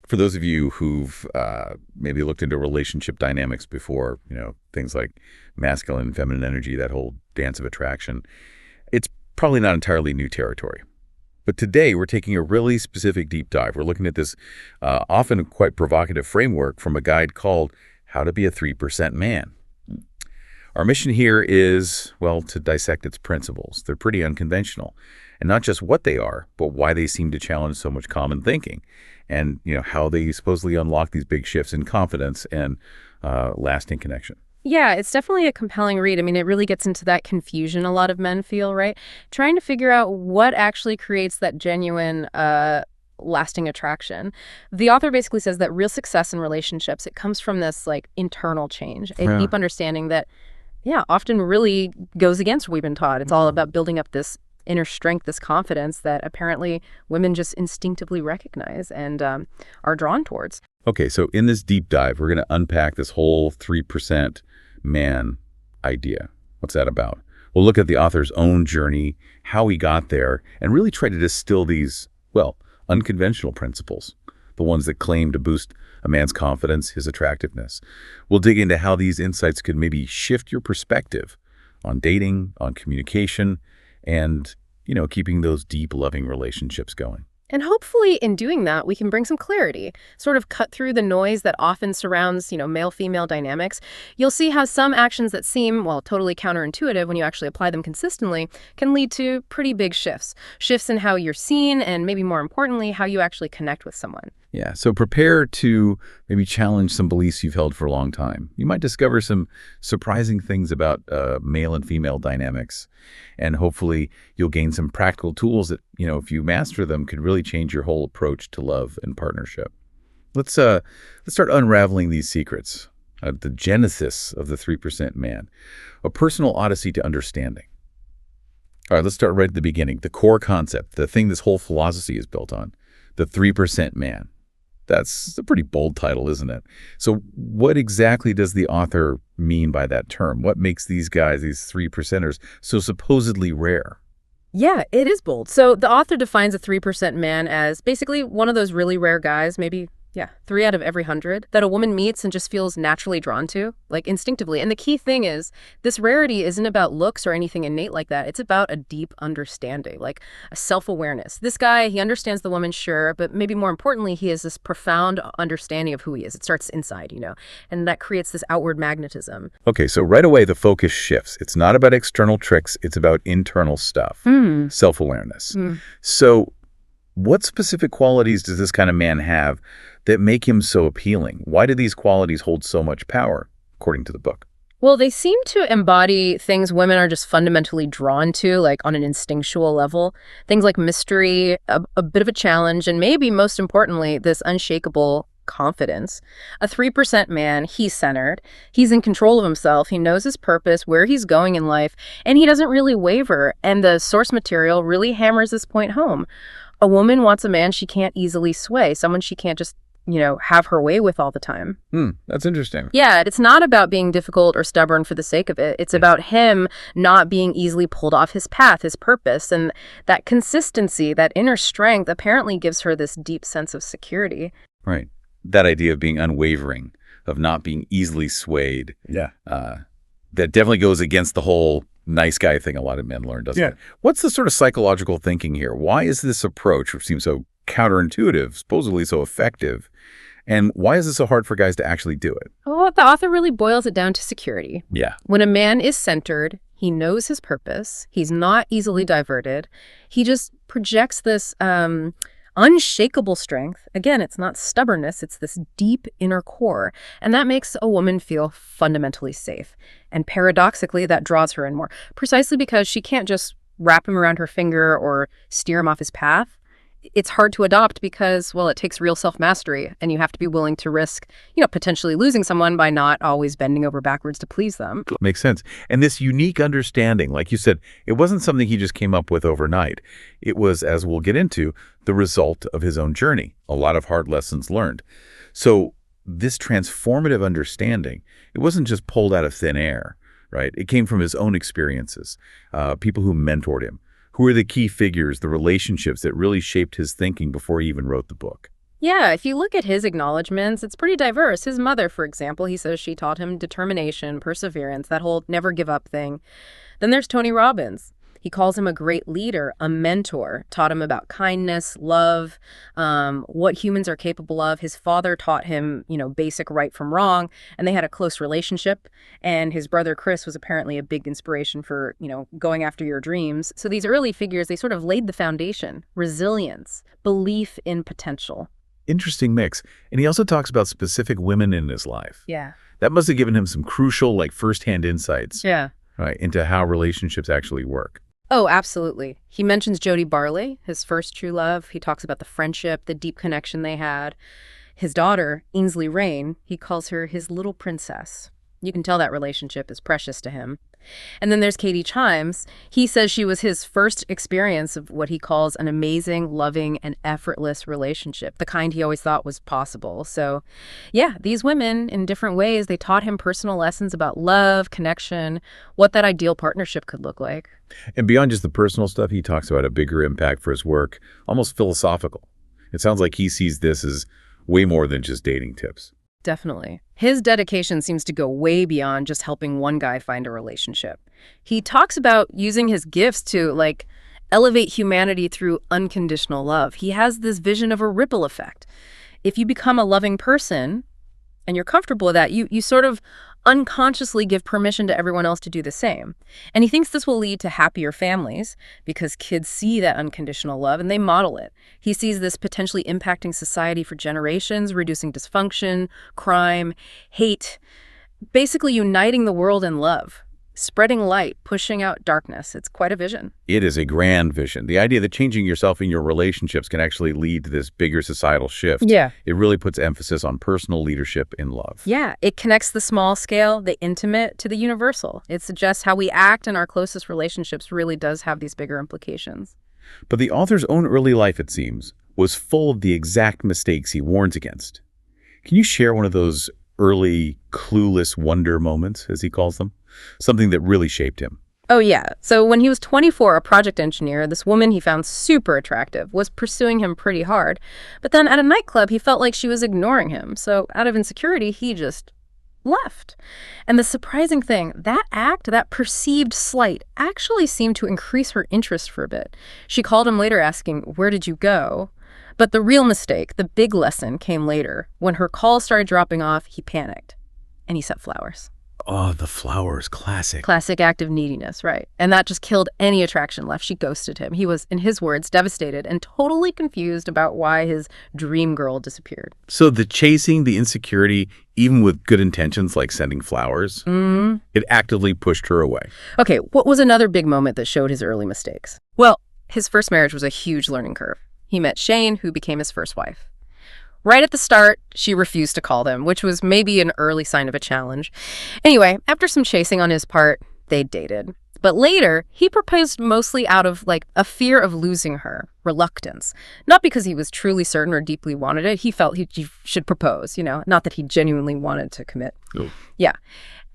For those of you who've maybe looked into relationship dynamics before, things like masculine and feminine energy, that whole dance of attraction, it's probably not entirely new territory. But today, we're taking a really specific deep dive. We're looking at this often quite provocative framework from a guide called How to Be a 3% Man. Our mission here is, well, to dissect its principles. They're pretty unconventional. And not just what they are, but why they seem to challenge so much common thinking. And, how they supposedly unlock these big shifts in confidence and lasting connection. Yeah, it's definitely a compelling read. I mean, it really gets into that confusion a lot of men feel, right? Trying to figure out what actually creates that genuine lasting attraction. The author basically says that real success in relationships, it comes from this internal change, a deep understanding that, often really goes against what we've been taught. It's all about building up this inner strength, this confidence that apparently women just instinctively recognize and are drawn towards. Okay, so in this deep dive, we're going to unpack this whole 3% man idea. What's that about? We'll look at the author's own journey, how he got there, and really try to distill these, unconventional principles, the ones that claim to boost a man's confidence, his attractiveness. We'll dig into how these insights could maybe shift your perspective on dating, on communication, and, keeping those deep, loving relationships going. And hopefully in doing that, we can bring some clarity, sort of cut through the noise that often surrounds, male-female dynamics. You'll see how some actions that seem, totally counterintuitive when you actually apply them consistently can lead to pretty big shifts. Shifts in how you're seen and maybe more importantly, how you actually connect with someone. Yeah, so prepare to maybe challenge some beliefs you've held for a long time. You might discover some surprising things about male and female dynamics, and hopefully you'll gain some practical tools that, if you master them, could really change your whole approach to love and partnership. Let's start unraveling these secrets. The genesis of the 3% man, a personal odyssey to understanding. All right, let's start right at the beginning. The core concept, the thing this whole philosophy is built on, the 3% man. That's a pretty bold title, isn't it? So what exactly does the author mean by that term? What makes these guys, these 3%ers, so supposedly rare? Yeah, it is bold. So the author defines a 3% man as basically one of those really rare guys, maybe 3 out of every 100, that a woman meets and just feels naturally drawn to, instinctively. And the key thing is, this rarity isn't about looks or anything innate like that. It's about a deep understanding, a self-awareness. This guy, he understands the woman, sure, but maybe more importantly, he has this profound understanding of who he is. It starts inside, and that creates this outward magnetism. Okay, so right away, the focus shifts. It's not about external tricks. It's about internal stuff, self-awareness. So what specific qualities does this kind of man have that make him so appealing? Why do these qualities hold so much power, according to the book? Well, they seem to embody things women are just fundamentally drawn to, on an instinctual level. Things like mystery, a bit of a challenge, and maybe most importantly, this unshakable confidence. A 3% man, he's centered. He's in control of himself. He knows his purpose, where he's going in life, and he doesn't really waver. And the source material really hammers this point home. A woman wants a man she can't easily sway, someone she can't just, have her way with all the time. That's interesting. Yeah, it's not about being difficult or stubborn for the sake of it. It's about him not being easily pulled off his path, his purpose. And that consistency, that inner strength apparently gives her this deep sense of security. Right. That idea of being unwavering, of not being easily swayed. Yeah. That definitely goes against the whole nice guy thing a lot of men learn, doesn't it? What's the sort of psychological thinking here? Why is this approach, which seems so counterintuitive, supposedly so effective, and why is it so hard for guys to actually do it? Oh, the author really boils it down to security. Yeah. When a man is centered, he knows his purpose, he's not easily diverted, he just projects this unshakable strength. Again, it's not stubbornness, it's this deep inner core. And that makes a woman feel fundamentally safe. And paradoxically, that draws her in more, precisely because she can't just wrap him around her finger or steer him off his path. It's hard to adopt because, it takes real self-mastery, and you have to be willing to risk, potentially losing someone by not always bending over backwards to please them. Makes sense. And this unique understanding, like you said, it wasn't something he just came up with overnight. It was, as we'll get into, the result of his own journey, a lot of hard lessons learned. So this transformative understanding, it wasn't just pulled out of thin air, right? It came from his own experiences, people who mentored him. Who are the key figures, the relationships that really shaped his thinking before he even wrote the book? Yeah, if you look at his acknowledgments, it's pretty diverse. His mother, for example, he says she taught him determination, perseverance, that whole never give up thing. Then there's Tony Robbins. He calls him a great leader, a mentor, taught him about kindness, love, what humans are capable of. His father taught him, basic right from wrong, and they had a close relationship. And his brother Chris was apparently a big inspiration for, going after your dreams. So these early figures, they sort of laid the foundation, resilience, belief in potential. Interesting mix. And he also talks about specific women in his life. Yeah. That must have given him some crucial, firsthand insights, Yeah. right, into how relationships actually work. Oh, absolutely. He mentions Jody Barley, his first true love. He talks about the friendship, the deep connection they had. His daughter, Ainsley Rain, he calls her his little princess. You can tell that relationship is precious to him. And then there's Katie Chimes. He says she was his first experience of what he calls an amazing, loving, and effortless relationship, the kind he always thought was possible. So, yeah, these women, in different ways, they taught him personal lessons about love, connection, what that ideal partnership could look like. And beyond just the personal stuff, he talks about a bigger impact for his work, almost philosophical. It sounds like he sees this as way more than just dating tips. Definitely. His dedication seems to go way beyond just helping one guy find a relationship. He talks about using his gifts to, elevate humanity through unconditional love. He has this vision of a ripple effect. If you become a loving person and you're comfortable with that, you sort of unconsciously give permission to everyone else to do the same. And he thinks this will lead to happier families because kids see that unconditional love and they model it. He sees this potentially impacting society for generations, reducing dysfunction, crime, hate, basically uniting the world in love, spreading light, pushing out darkness. It's quite a vision. It is a grand vision. The idea that changing yourself in your relationships can actually lead to this bigger societal shift. Yeah. It really puts emphasis on personal leadership in love. Yeah, it connects the small scale, the intimate, to the universal. It suggests how we act in our closest relationships really does have these bigger implications. But the author's own early life, it seems, was full of the exact mistakes he warns against. Can you share one of those early clueless wonder moments, as he calls them? Something that really shaped him. Oh, yeah. So when he was 24, a project engineer, this woman he found super attractive was pursuing him pretty hard. But then at a nightclub, he felt like she was ignoring him. So out of insecurity, he just left. And the surprising thing, that act, that perceived slight, actually seemed to increase her interest for a bit. She called him later asking, "Where did you go?" But the real mistake, the big lesson, came later. When her calls started dropping off, he panicked. And he sent flowers. Oh, the flowers, classic. Classic act of neediness, right? And that just killed any attraction left. She ghosted him. He was, in his words, devastated and totally confused about why his dream girl disappeared. So the chasing, the insecurity, even with good intentions like sending flowers, it actively pushed her away. Okay, what was another big moment that showed his early mistakes? Well, his first marriage was a huge learning curve. He met Shane, who became his first wife. Right at the start, she refused to call him, which was maybe an early sign of a challenge. Anyway, after some chasing on his part, they dated. But later, he proposed mostly out of a fear of losing her, reluctance. Not because he was truly certain or deeply wanted it. He felt he should propose, not that he genuinely wanted to commit. Oh. Yeah.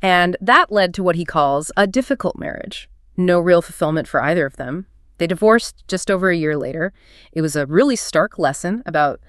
And that led to what he calls a difficult marriage. No real fulfillment for either of them. They divorced just over a year later. It was a really stark lesson about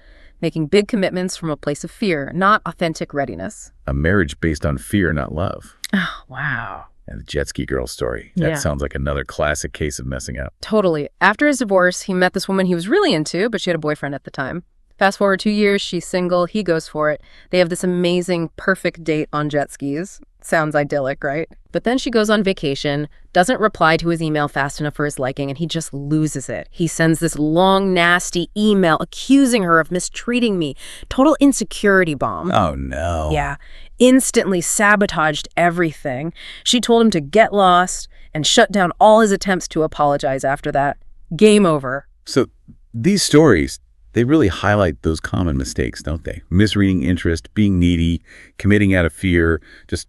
making big commitments from a place of fear, not authentic readiness. A marriage based on fear, not love. Oh, wow. And the jet ski girl story. That sounds like another classic case of messing up. Totally. After his divorce, he met this woman he was really into, but she had a boyfriend at the time. Fast forward 2 years, she's single, he goes for it. They have this amazing, perfect date on jet skis. Sounds idyllic, right? But then she goes on vacation, doesn't reply to his email fast enough for his liking, and he just loses it. He sends this long, nasty email accusing her of mistreating me. Total insecurity bomb. Oh, no. Yeah. Instantly sabotaged everything. She told him to get lost and shut down all his attempts to apologize after that. Game over. So these stories, they really highlight those common mistakes, don't they? Misreading interest, being needy, committing out of fear, just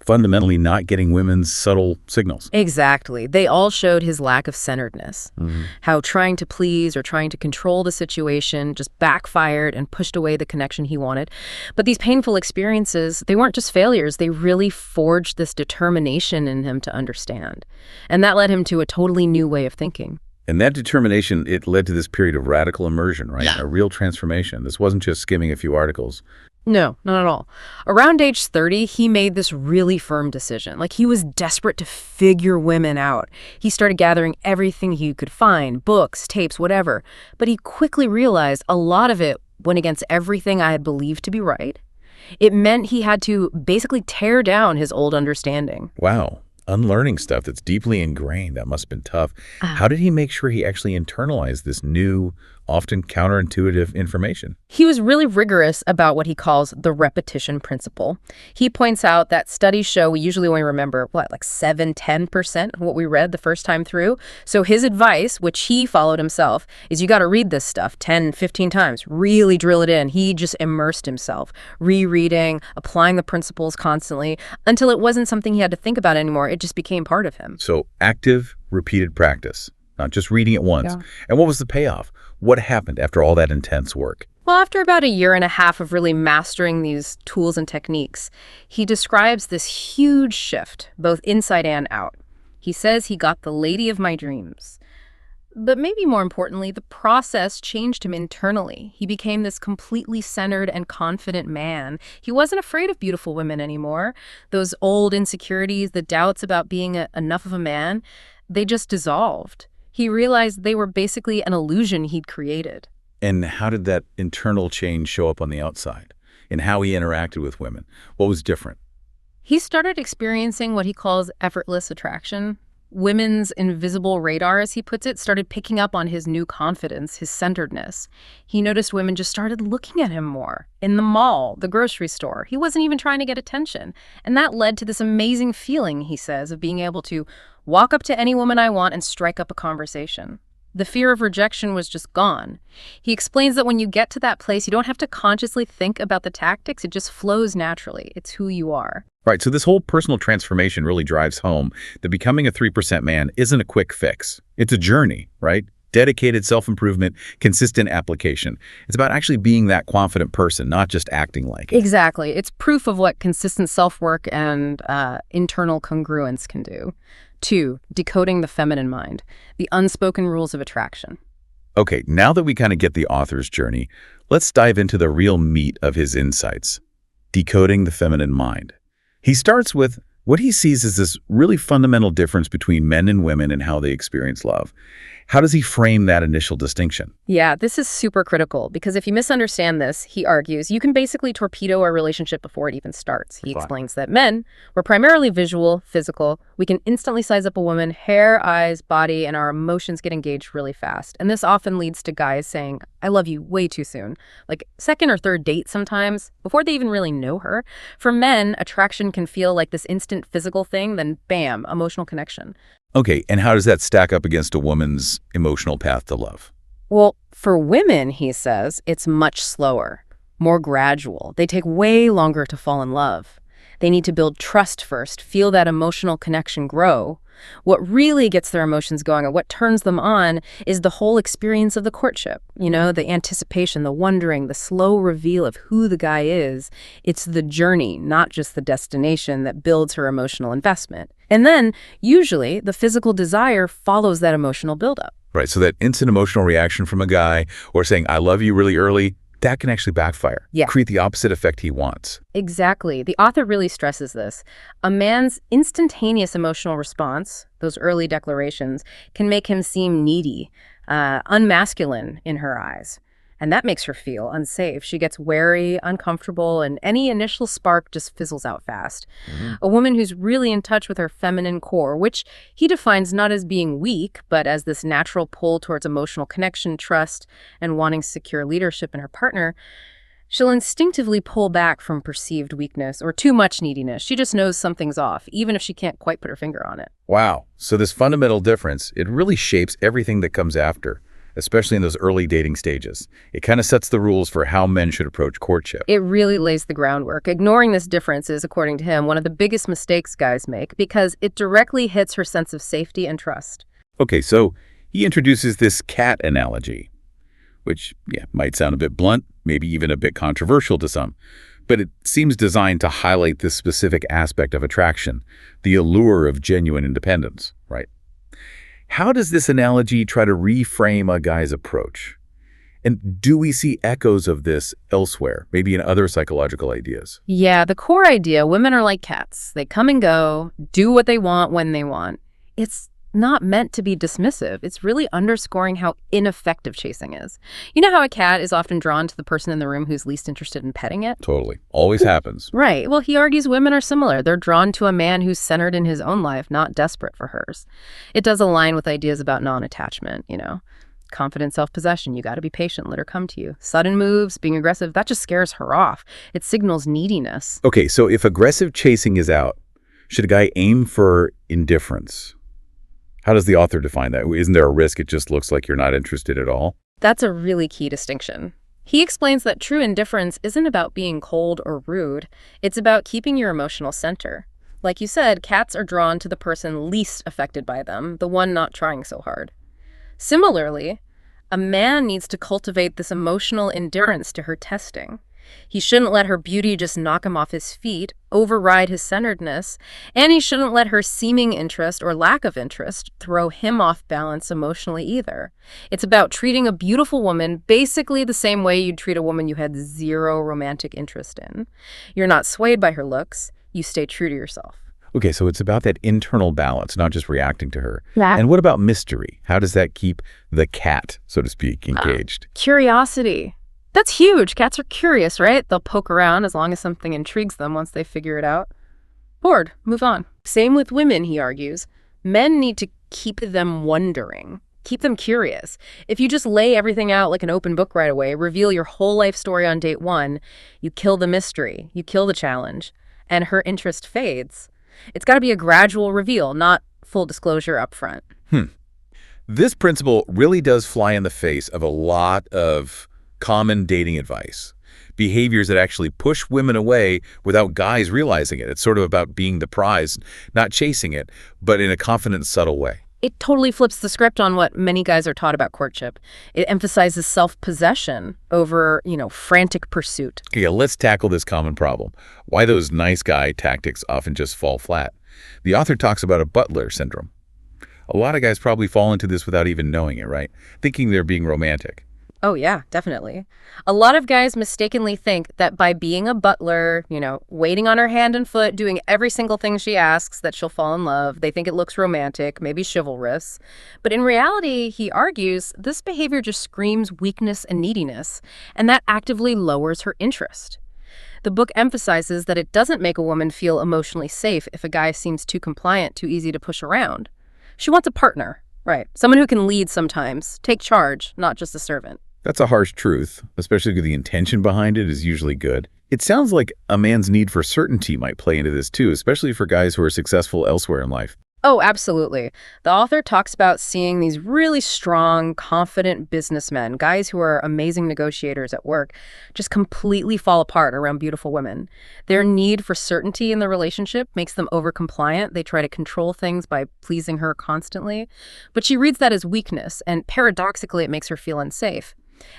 fundamentally not getting women's subtle signals. Exactly. They all showed his lack of centeredness. How trying to please or trying to control the situation just backfired and pushed away the connection he wanted. But these painful experiences, they weren't just failures. They really forged this determination in him to understand. And that led him to a totally new way of thinking. And that determination, it led to this period of radical immersion, right? Yeah. A real transformation. This wasn't just skimming a few articles. No, not at all. Around age 30, he made this really firm decision. Like, he was desperate to figure women out. He started gathering everything he could find, books, tapes, whatever. But he quickly realized a lot of it went against everything I had believed to be right. It meant he had to basically tear down his old understanding. Wow. Unlearning stuff that's deeply ingrained. That must have been tough. How did he make sure he actually internalized this new, often counterintuitive information? He was really rigorous about what he calls the repetition principle. He points out that studies show we usually only remember, like 7-10% of what we read the first time through. So his advice, which he followed himself, is you got to read this stuff 10-15 times, really drill it in. He just immersed himself, rereading, applying the principles constantly, until it wasn't something he had to think about anymore. It just became part of him. So active, repeated practice, not just reading it once. Yeah. And what was the payoff? What happened after all that intense work? Well, after about 1.5 years of really mastering these tools and techniques, he describes this huge shift, both inside and out. He says he got the lady of my dreams. But maybe more importantly, the process changed him internally. He became this completely centered and confident man. He wasn't afraid of beautiful women anymore. Those old insecurities, the doubts about being enough of a man, they just dissolved. He realized they were basically an illusion he'd created. And how did that internal change show up on the outside? In how he interacted with women? What was different? He started experiencing what he calls effortless attraction. Women's invisible radar, as he puts it, started picking up on his new confidence, his centeredness. He noticed women just started looking at him more. In the mall, the grocery store. He wasn't even trying to get attention. And that led to this amazing feeling, he says, of being able to walk up to any woman I want and strike up a conversation. The fear of rejection was just gone. He explains that when you get to that place, you don't have to consciously think about the tactics. It just flows naturally. It's who you are. Right, so this whole personal transformation really drives home that becoming a 3% man isn't a quick fix. It's a journey, right? Dedicated self-improvement, consistent application. It's about actually being that confident person, not just acting like it. Exactly. It's proof of what consistent self-work and internal congruence can do. 2, decoding the feminine mind, the unspoken rules of attraction. Okay, now that we kind of get the author's journey, let's dive into the real meat of his insights. Decoding the feminine mind. He starts with what he sees as this really fundamental difference between men and women and how they experience love. How does he frame that initial distinction? Yeah, this is super critical because if you misunderstand this, he argues, you can basically torpedo a relationship before it even starts. He explains that men, we're primarily visual, physical. We can instantly size up a woman, hair, eyes, body, and our emotions get engaged really fast. And this often leads to guys saying, I love you way too soon. Like second or third date sometimes, before they even really know her. For men, attraction can feel like this instant physical thing, then bam, emotional connection. Okay, and how does that stack up against a woman's emotional path to love? Well, for women, he says, it's much slower, more gradual. They take way longer to fall in love. They need to build trust first, feel that emotional connection grow. What really gets their emotions going and what turns them on is the whole experience of the courtship. You know, the anticipation, the wondering, the slow reveal of who the guy is. It's the journey, not just the destination, that builds her emotional investment. And then, usually, the physical desire follows that emotional buildup. Right, so that instant emotional reaction from a guy or saying, I love you really early, that can actually backfire, create the opposite effect he wants. Exactly. The author really stresses this. A man's instantaneous emotional response, those early declarations, can make him seem needy, unmasculine in her eyes. And that makes her feel unsafe. She gets wary, uncomfortable, and any initial spark just fizzles out fast. A woman who's really in touch with her feminine core, which he defines not as being weak, but as this natural pull towards emotional connection, trust, and wanting secure leadership in her partner, she'll instinctively pull back from perceived weakness or too much neediness. She just knows something's off, even if she can't quite put her finger on it. Wow. So this fundamental difference, it really shapes everything that comes after, especially in those early dating stages. It kind of sets the rules for how men should approach courtship. It really lays the groundwork. Ignoring this difference is, according to him, one of the biggest mistakes guys make because it directly hits her sense of safety and trust. Okay, so he introduces this cat analogy, which might sound a bit blunt, maybe even a bit controversial to some, but it seems designed to highlight this specific aspect of attraction, the allure of genuine independence, right? How does this analogy try to reframe a guy's approach? And do we see echoes of this elsewhere, maybe in other psychological ideas? Yeah, the core idea, women are like cats. They come and go, do what they want when they want. It's not meant to be dismissive. It's really underscoring how ineffective chasing is. You know how a cat is often drawn to the person in the room who's least interested in petting it? Totally. Always happens. Right. Well, he argues women are similar. They're drawn to a man who's centered in his own life, not desperate for hers. It does align with ideas about non-attachment, confident self-possession. You got to be patient, let her come to you. Sudden moves, being aggressive, that just scares her off. It signals neediness. Okay, so if aggressive chasing is out, should a guy aim for indifference? How does the author define that? Isn't there a risk it just looks like you're not interested at all? That's a really key distinction. He explains that true indifference isn't about being cold or rude. It's about keeping your emotional center. Like you said, cats are drawn to the person least affected by them, the one not trying so hard. Similarly, a man needs to cultivate this emotional endurance to her testing. He shouldn't let her beauty just knock him off his feet, override his centeredness, and he shouldn't let her seeming interest or lack of interest throw him off balance emotionally either. It's about treating a beautiful woman basically the same way you'd treat a woman you had zero romantic interest in. You're not swayed by her looks. You stay true to yourself. Okay, so it's about that internal balance, not just reacting to her. Yeah. And what about mystery? How does that keep the cat, so to speak, engaged? Curiosity. That's huge. Cats are curious, right? They'll poke around as long as something intrigues them once they figure it out. Bored. Move on. Same with women, he argues. Men need to keep them wondering. Keep them curious. If you just lay everything out like an open book right away, reveal your whole life story on date one, you kill the mystery, you kill the challenge, and her interest fades. It's got to be a gradual reveal, not full disclosure up front. This principle really does fly in the face of a lot of common dating advice. Behaviors that actually push women away without guys realizing it. It's sort of about being the prize, not chasing it, but in a confident, subtle way. It totally flips the script on what many guys are taught about courtship. It emphasizes self-possession over, frantic pursuit. Okay, let's tackle this common problem. Why those nice guy tactics often just fall flat. The author talks about a butler syndrome. A lot of guys probably fall into this without even knowing it, right? Thinking they're being romantic. Oh, yeah, definitely. A lot of guys mistakenly think that by being a butler, waiting on her hand and foot, doing every single thing she asks, that she'll fall in love. They think it looks romantic, maybe chivalrous. But in reality, he argues, this behavior just screams weakness and neediness, and that actively lowers her interest. The book emphasizes that it doesn't make a woman feel emotionally safe if a guy seems too compliant, too easy to push around. She wants a partner, right? Someone who can lead sometimes, take charge, not just a servant. That's a harsh truth, especially because the intention behind it is usually good. It sounds like a man's need for certainty might play into this too, especially for guys who are successful elsewhere in life. Oh, absolutely. The author talks about seeing these really strong, confident businessmen, guys who are amazing negotiators at work, just completely fall apart around beautiful women. Their need for certainty in the relationship makes them over-compliant. They try to control things by pleasing her constantly. But she reads that as weakness, and paradoxically, it makes her feel unsafe.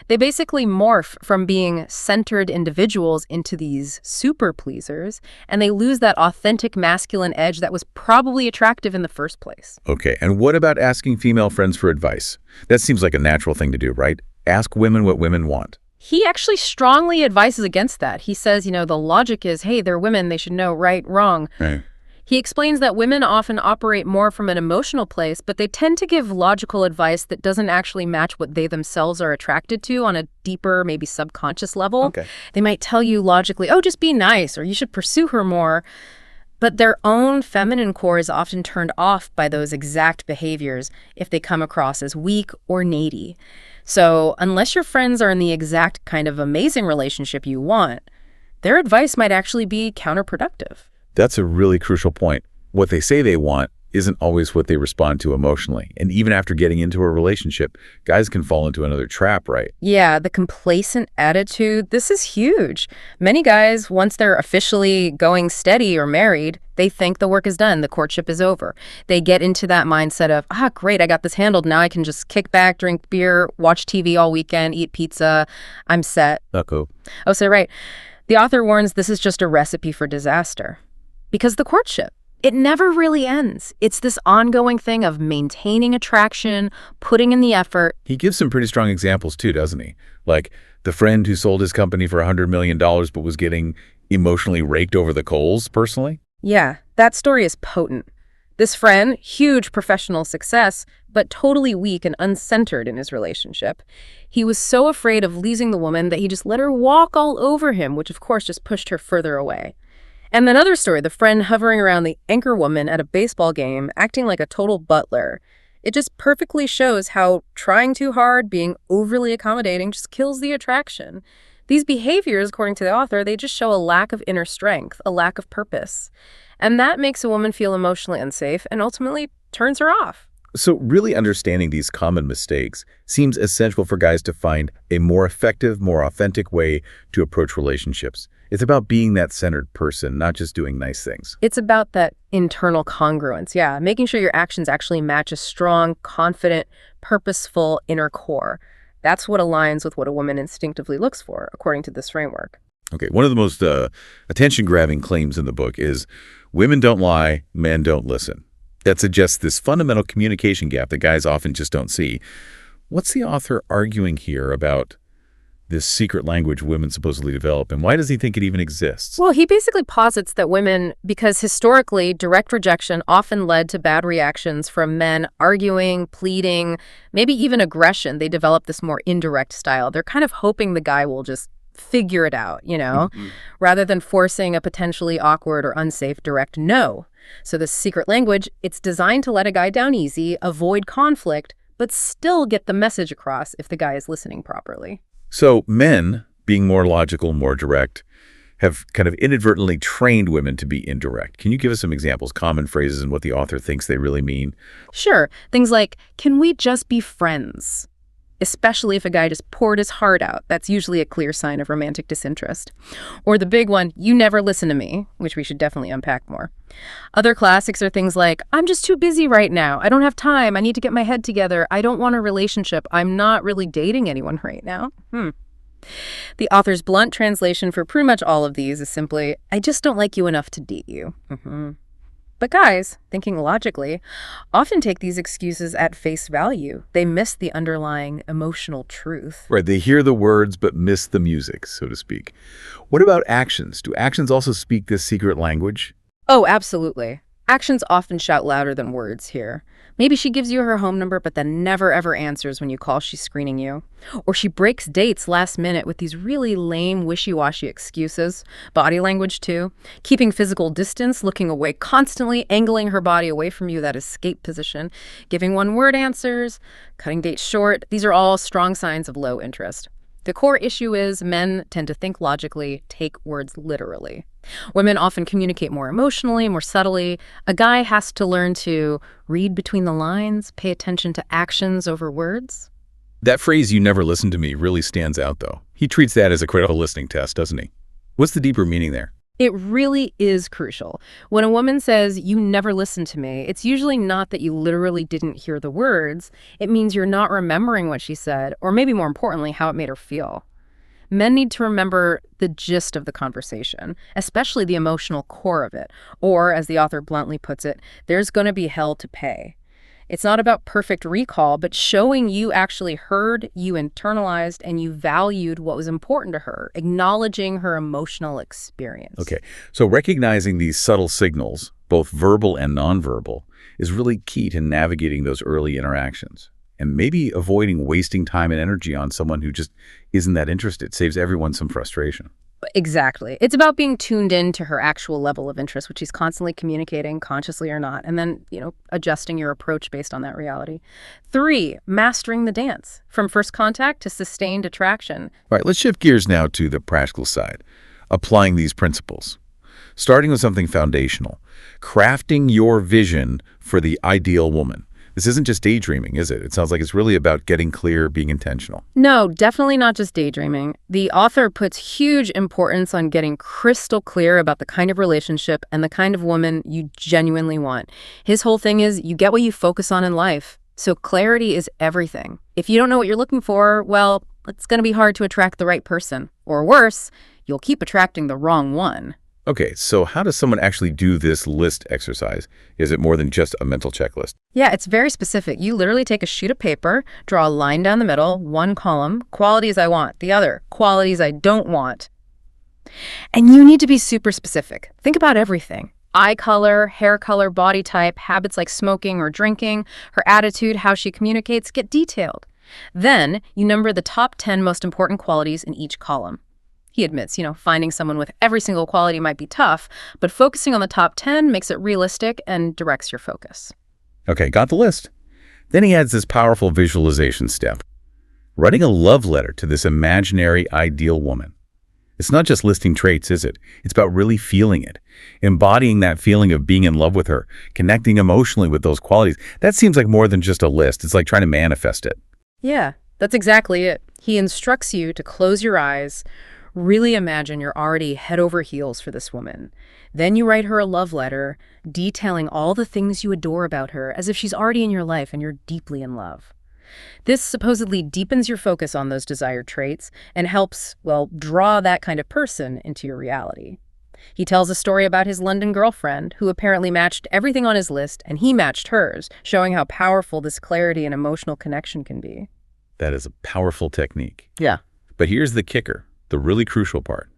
They basically morph from being centered individuals into these super pleasers, and they lose that authentic masculine edge that was probably attractive in the first place. Okay, and what about asking female friends for advice? That seems like a natural thing to do, right? Ask women what women want. He actually strongly advises against that. He says, the logic is, hey, they're women, they should know right, wrong. Right. He explains that women often operate more from an emotional place, but they tend to give logical advice that doesn't actually match what they themselves are attracted to on a deeper, maybe subconscious level. Okay. They might tell you logically, oh, just be nice, or you should pursue her more. But their own feminine core is often turned off by those exact behaviors if they come across as weak or needy. So unless your friends are in the exact kind of amazing relationship you want, their advice might actually be counterproductive. That's a really crucial point. What they say they want isn't always what they respond to emotionally. And even after getting into a relationship, guys can fall into another trap, right? Yeah, the complacent attitude, this is huge. Many guys, once they're officially going steady or married, they think the work is done, the courtship is over. They get into that mindset of, great, I got this handled. Now I can just kick back, drink beer, watch TV all weekend, eat pizza. I'm set. Oh, so right. The author warns this is just a recipe for disaster. Because the courtship, It never really ends. It's this ongoing thing of maintaining attraction, putting in the effort. He gives some pretty strong examples too, doesn't he? Like the friend who sold his company for $100 million but was getting emotionally raked over the coals personally. Yeah, that story is potent. This friend, huge professional success, but totally weak and uncentered in his relationship. He was so afraid of losing the woman that he just let her walk all over him, which of course just pushed her further away. And another story, the friend hovering around the anchor woman at a baseball game, acting like a total butler. It just perfectly shows how trying too hard, being overly accommodating, just kills the attraction. These behaviors, according to the author, they just show a lack of inner strength, a lack of purpose. And that makes a woman feel emotionally unsafe and ultimately turns her off. So really understanding these common mistakes seems essential for guys to find a more effective, more authentic way to approach relationships. It's about being that centered person, not just doing nice things. It's about that internal congruence, yeah, making sure your actions actually match a strong, confident, purposeful inner core. That's what aligns with what a woman instinctively looks for, according to this framework. Okay, one of the most attention-grabbing claims in the book is women don't lie, men don't listen. That suggests this fundamental communication gap that guys often just don't see. What's the author arguing here about this secret language women supposedly develop, and why does he think it even exists? Well, he basically posits that women, because historically direct rejection often led to bad reactions from men arguing, pleading, maybe even aggression, they develop this more indirect style. They're kind of hoping the guy will just figure it out, rather than forcing a potentially awkward or unsafe direct no. So this secret language, it's designed to let a guy down easy, avoid conflict, but still get the message across if the guy is listening properly. So men, being more logical, more direct, have kind of inadvertently trained women to be indirect. Can you give us some examples, common phrases, and what the author thinks they really mean? Sure. Things like, can we just be friends? Especially if a guy just poured his heart out. That's usually a clear sign of romantic disinterest. Or the big one, you never listen to me, which we should definitely unpack more. Other classics are things like, I'm just too busy right now. I don't have time. I need to get my head together. I don't want a relationship. I'm not really dating anyone right now. The author's blunt translation for pretty much all of these is simply, I just don't like you enough to date you. But guys, thinking logically, often take these excuses at face value. They miss the underlying emotional truth. Right, they hear the words but miss the music, so to speak. What about actions? Do actions also speak this secret language? Oh, absolutely. Actions often shout louder than words here. Maybe she gives you her home number, but then never ever answers when you call she's screening you. Or she breaks dates last minute with these really lame, wishy-washy excuses. Body language, too. Keeping physical distance, looking away constantly, angling her body away from you, that escape position. Giving one-word answers, cutting dates short. These are all strong signs of low interest. The core issue is men tend to think logically, take words literally. Women often communicate more emotionally, more subtly. A guy has to learn to read between the lines, pay attention to actions over words. That phrase, you never listen to me, really stands out, though. He treats that as a critical listening test, doesn't he? What's the deeper meaning there? It really is crucial. When a woman says, you never listen to me, it's usually not that you literally didn't hear the words. It means you're not remembering what she said, or maybe more importantly, how it made her feel. Men need to remember the gist of the conversation, especially the emotional core of it. Or, as the author bluntly puts it, there's going to be hell to pay. It's not about perfect recall, but showing you actually heard, you internalized, and you valued what was important to her, acknowledging her emotional experience. Okay, so recognizing these subtle signals, both verbal and nonverbal, is really key to navigating those early interactions. And maybe avoiding wasting time and energy on someone who just isn't that interested. Saves everyone some frustration. Exactly. It's about being tuned in to her actual level of interest, which she's constantly communicating, consciously or not, and then, adjusting your approach based on that reality. 3, mastering the dance, from first contact to sustained attraction. All right, let's shift gears now to the practical side, applying these principles. Starting with something foundational, crafting your vision for the ideal woman. This isn't just daydreaming, is it? It sounds like it's really about getting clear, being intentional. No, definitely not just daydreaming. The author puts huge importance on getting crystal clear about the kind of relationship and the kind of woman you genuinely want. His whole thing is you get what you focus on in life. So clarity is everything. If you don't know what you're looking for, well, it's going to be hard to attract the right person. Or worse, you'll keep attracting the wrong one. Okay, so how does someone actually do this list exercise? Is it more than just a mental checklist? Yeah, it's very specific. You literally take a sheet of paper, draw a line down the middle, one column, qualities I want, the other, qualities I don't want. And you need to be super specific. Think about everything. Eye color, hair color, body type, habits like smoking or drinking, her attitude, how she communicates, get detailed. Then you number the top 10 most important qualities in each column. He admits, finding someone with every single quality might be tough, but focusing on the top 10 makes it realistic and directs your focus. Okay, got the list. Then he adds this powerful visualization step. Writing a love letter to this imaginary ideal woman. It's not just listing traits, is it? It's about really feeling it, embodying that feeling of being in love with her, connecting emotionally with those qualities. That seems like more than just a list. It's like trying to manifest it. Yeah, that's exactly it. He instructs you to close your eyes, really imagine you're already head over heels for this woman. Then you write her a love letter, detailing all the things you adore about her as if she's already in your life and you're deeply in love. This supposedly deepens your focus on those desired traits and helps, draw that kind of person into your reality. He tells a story about his London girlfriend, who apparently matched everything on his list, and he matched hers, showing how powerful this clarity and emotional connection can be. That is a powerful technique. Yeah. But here's the kicker, the really crucial part.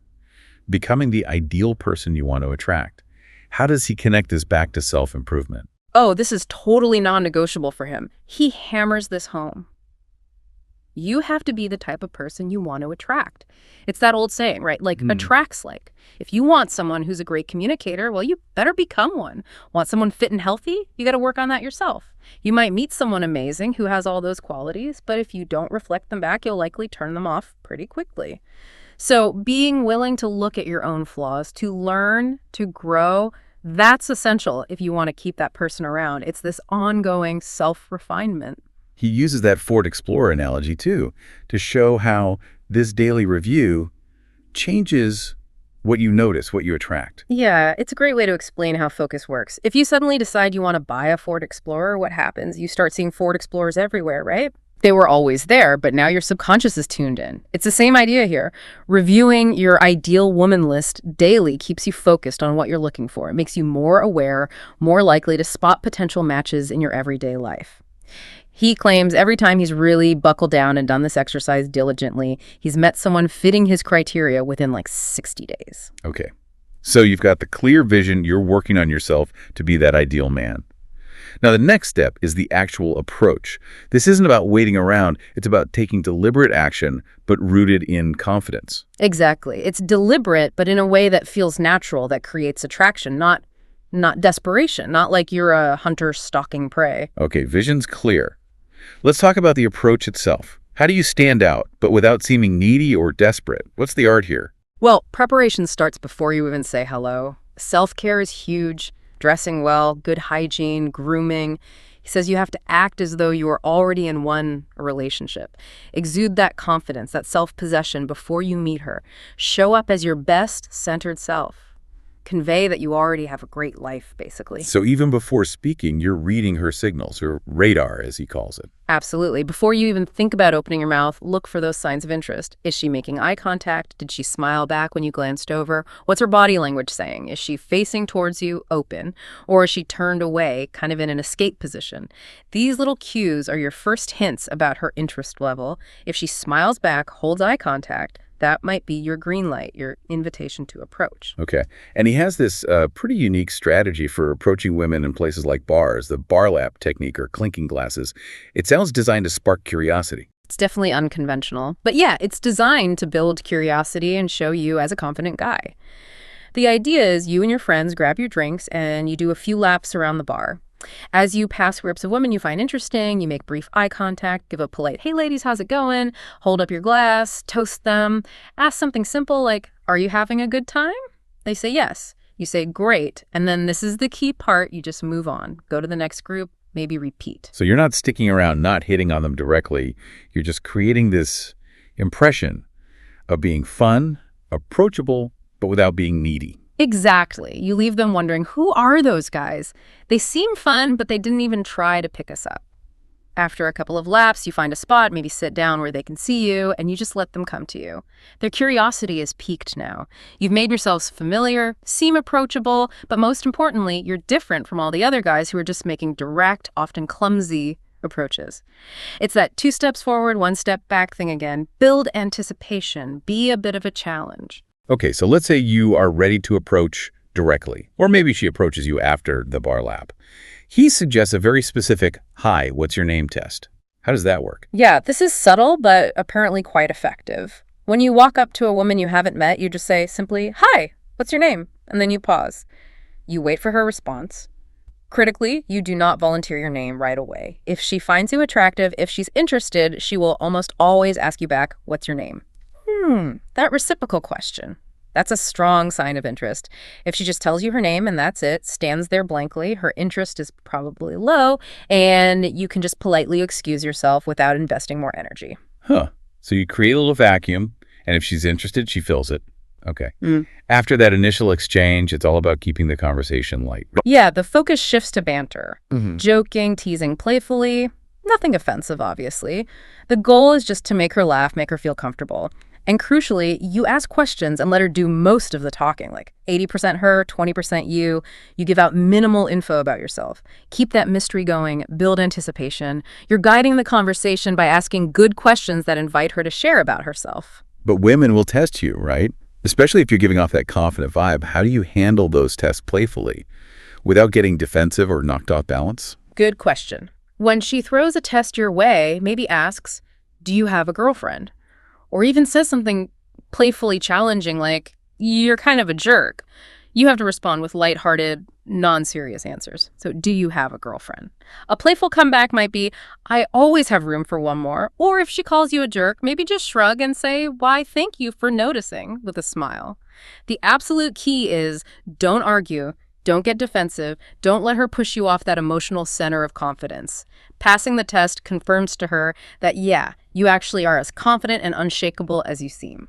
Becoming the ideal person you want to attract. How does he connect this back to self-improvement? Oh, this is totally non-negotiable for him. He hammers this home. You have to be the type of person you want to attract. It's that old saying, right? Attracts like. If you want someone who's a great communicator, well, you better become one. Want someone fit and healthy? You got to work on that yourself. You might meet someone amazing who has all those qualities, but if you don't reflect them back, you'll likely turn them off pretty quickly. So being willing to look at your own flaws, to learn, to grow, that's essential if you want to keep that person around. It's this ongoing self-refinement. He uses that Ford Explorer analogy, too, to show how this daily review changes what you notice, what you attract. Yeah, it's a great way to explain how focus works. If you suddenly decide you want to buy a Ford Explorer, what happens? You start seeing Ford Explorers everywhere, right? They were always there, but now your subconscious is tuned in. It's the same idea here. Reviewing your ideal woman list daily keeps you focused on what you're looking for. It makes you more aware, more likely to spot potential matches in your everyday life. He claims every time he's really buckled down and done this exercise diligently, he's met someone fitting his criteria within 60 days. Okay, so you've got the clear vision, you're working on yourself to be that ideal man. Now, the next step is the actual approach. This isn't about waiting around. It's about taking deliberate action, but rooted in confidence. Exactly. It's deliberate, but in a way that feels natural, that creates attraction, not desperation, not like you're a hunter stalking prey. Okay, vision's clear. Let's talk about the approach itself. How do you stand out, but without seeming needy or desperate? What's the art here? Well, preparation starts before you even say hello. Self-care is huge. Dressing well, good hygiene, grooming. He says you have to act as though you are already in a relationship. Exude that confidence, that self-possession before you meet her. Show up as your best centered self. Convey that you already have a great life, basically. So even before speaking, you're reading her signals, or radar, as he calls it. Absolutely. Before you even think about opening your mouth, look for those signs of interest. Is she making eye contact? Did she smile back when you glanced over? What's her body language saying? Is she facing towards you, open? Or is she turned away, kind of in an escape position? These little cues are your first hints about her interest level. If she smiles back, holds eye contact, that might be your green light, your invitation to approach. Okay. And he has this pretty unique strategy for approaching women in places like bars, the bar lap technique or clinking glasses. It sounds designed to spark curiosity. It's definitely unconventional. But yeah, it's designed to build curiosity and show you as a confident guy. The idea is you and your friends grab your drinks and you do a few laps around the bar. As you pass groups of women you find interesting, you make brief eye contact, give a polite, "Hey ladies, how's it going?" Hold up your glass, toast them, ask something simple like, "Are you having a good time?" They say yes. You say, "Great." And then this is the key part, you just move on. Go to the next group, maybe repeat. So you're not sticking around, not hitting on them directly. You're just creating this impression of being fun, approachable, but without being needy. Exactly. You leave them wondering, who are those guys? They seem fun, but they didn't even try to pick us up. After a couple of laps, you find a spot, maybe sit down where they can see you, and you just let them come to you. Their curiosity is piqued now. You've made yourselves familiar, seem approachable, but most importantly, you're different from all the other guys who are just making direct, often clumsy approaches. It's that 2 steps forward, 1 step back thing again. Build anticipation. Be a bit of a challenge. Okay, so let's say you are ready to approach directly, or maybe she approaches you after the bar lap. He suggests a very specific, "Hi, what's your name?" test. How does that work? Yeah, this is subtle, but apparently quite effective. When you walk up to a woman you haven't met, you just say simply, "Hi, what's your name?" And then you pause. You wait for her response. Critically, you do not volunteer your name right away. If she finds you attractive, if she's interested, she will almost always ask you back, "What's your name?" That reciprocal question. That's a strong sign of interest. If she just tells you her name and that's it, stands there blankly, her interest is probably low, and you can just politely excuse yourself without investing more energy. Huh. So you create a little vacuum, and if she's interested, she fills it. Okay. After that initial exchange, it's all about keeping the conversation light. Yeah, the focus shifts to banter. Joking, teasing playfully, nothing offensive, obviously. The goal is just to make her laugh, make her feel comfortable. And crucially, you ask questions and let her do most of the talking, like 80% her, 20% you. You give out minimal info about yourself. Keep that mystery going, build anticipation. You're guiding the conversation by asking good questions that invite her to share about herself. But women will test you, right? Especially if you're giving off that confident vibe. How do you handle those tests playfully without getting defensive or knocked off balance? Good question. When she throws a test your way, maybe asks, "Do you have a girlfriend?" Or even says something playfully challenging like, "You're kind of a jerk." You have to respond with lighthearted, non-serious answers. So, do you have a girlfriend? A playful comeback might be, "I always have room for one more." Or if she calls you a jerk, maybe just shrug and say, "Why, thank you for noticing," with a smile. The absolute key is don't argue, don't get defensive, don't let her push you off that emotional center of confidence. Passing the test confirms to her that, yeah, you actually are as confident and unshakable as you seem.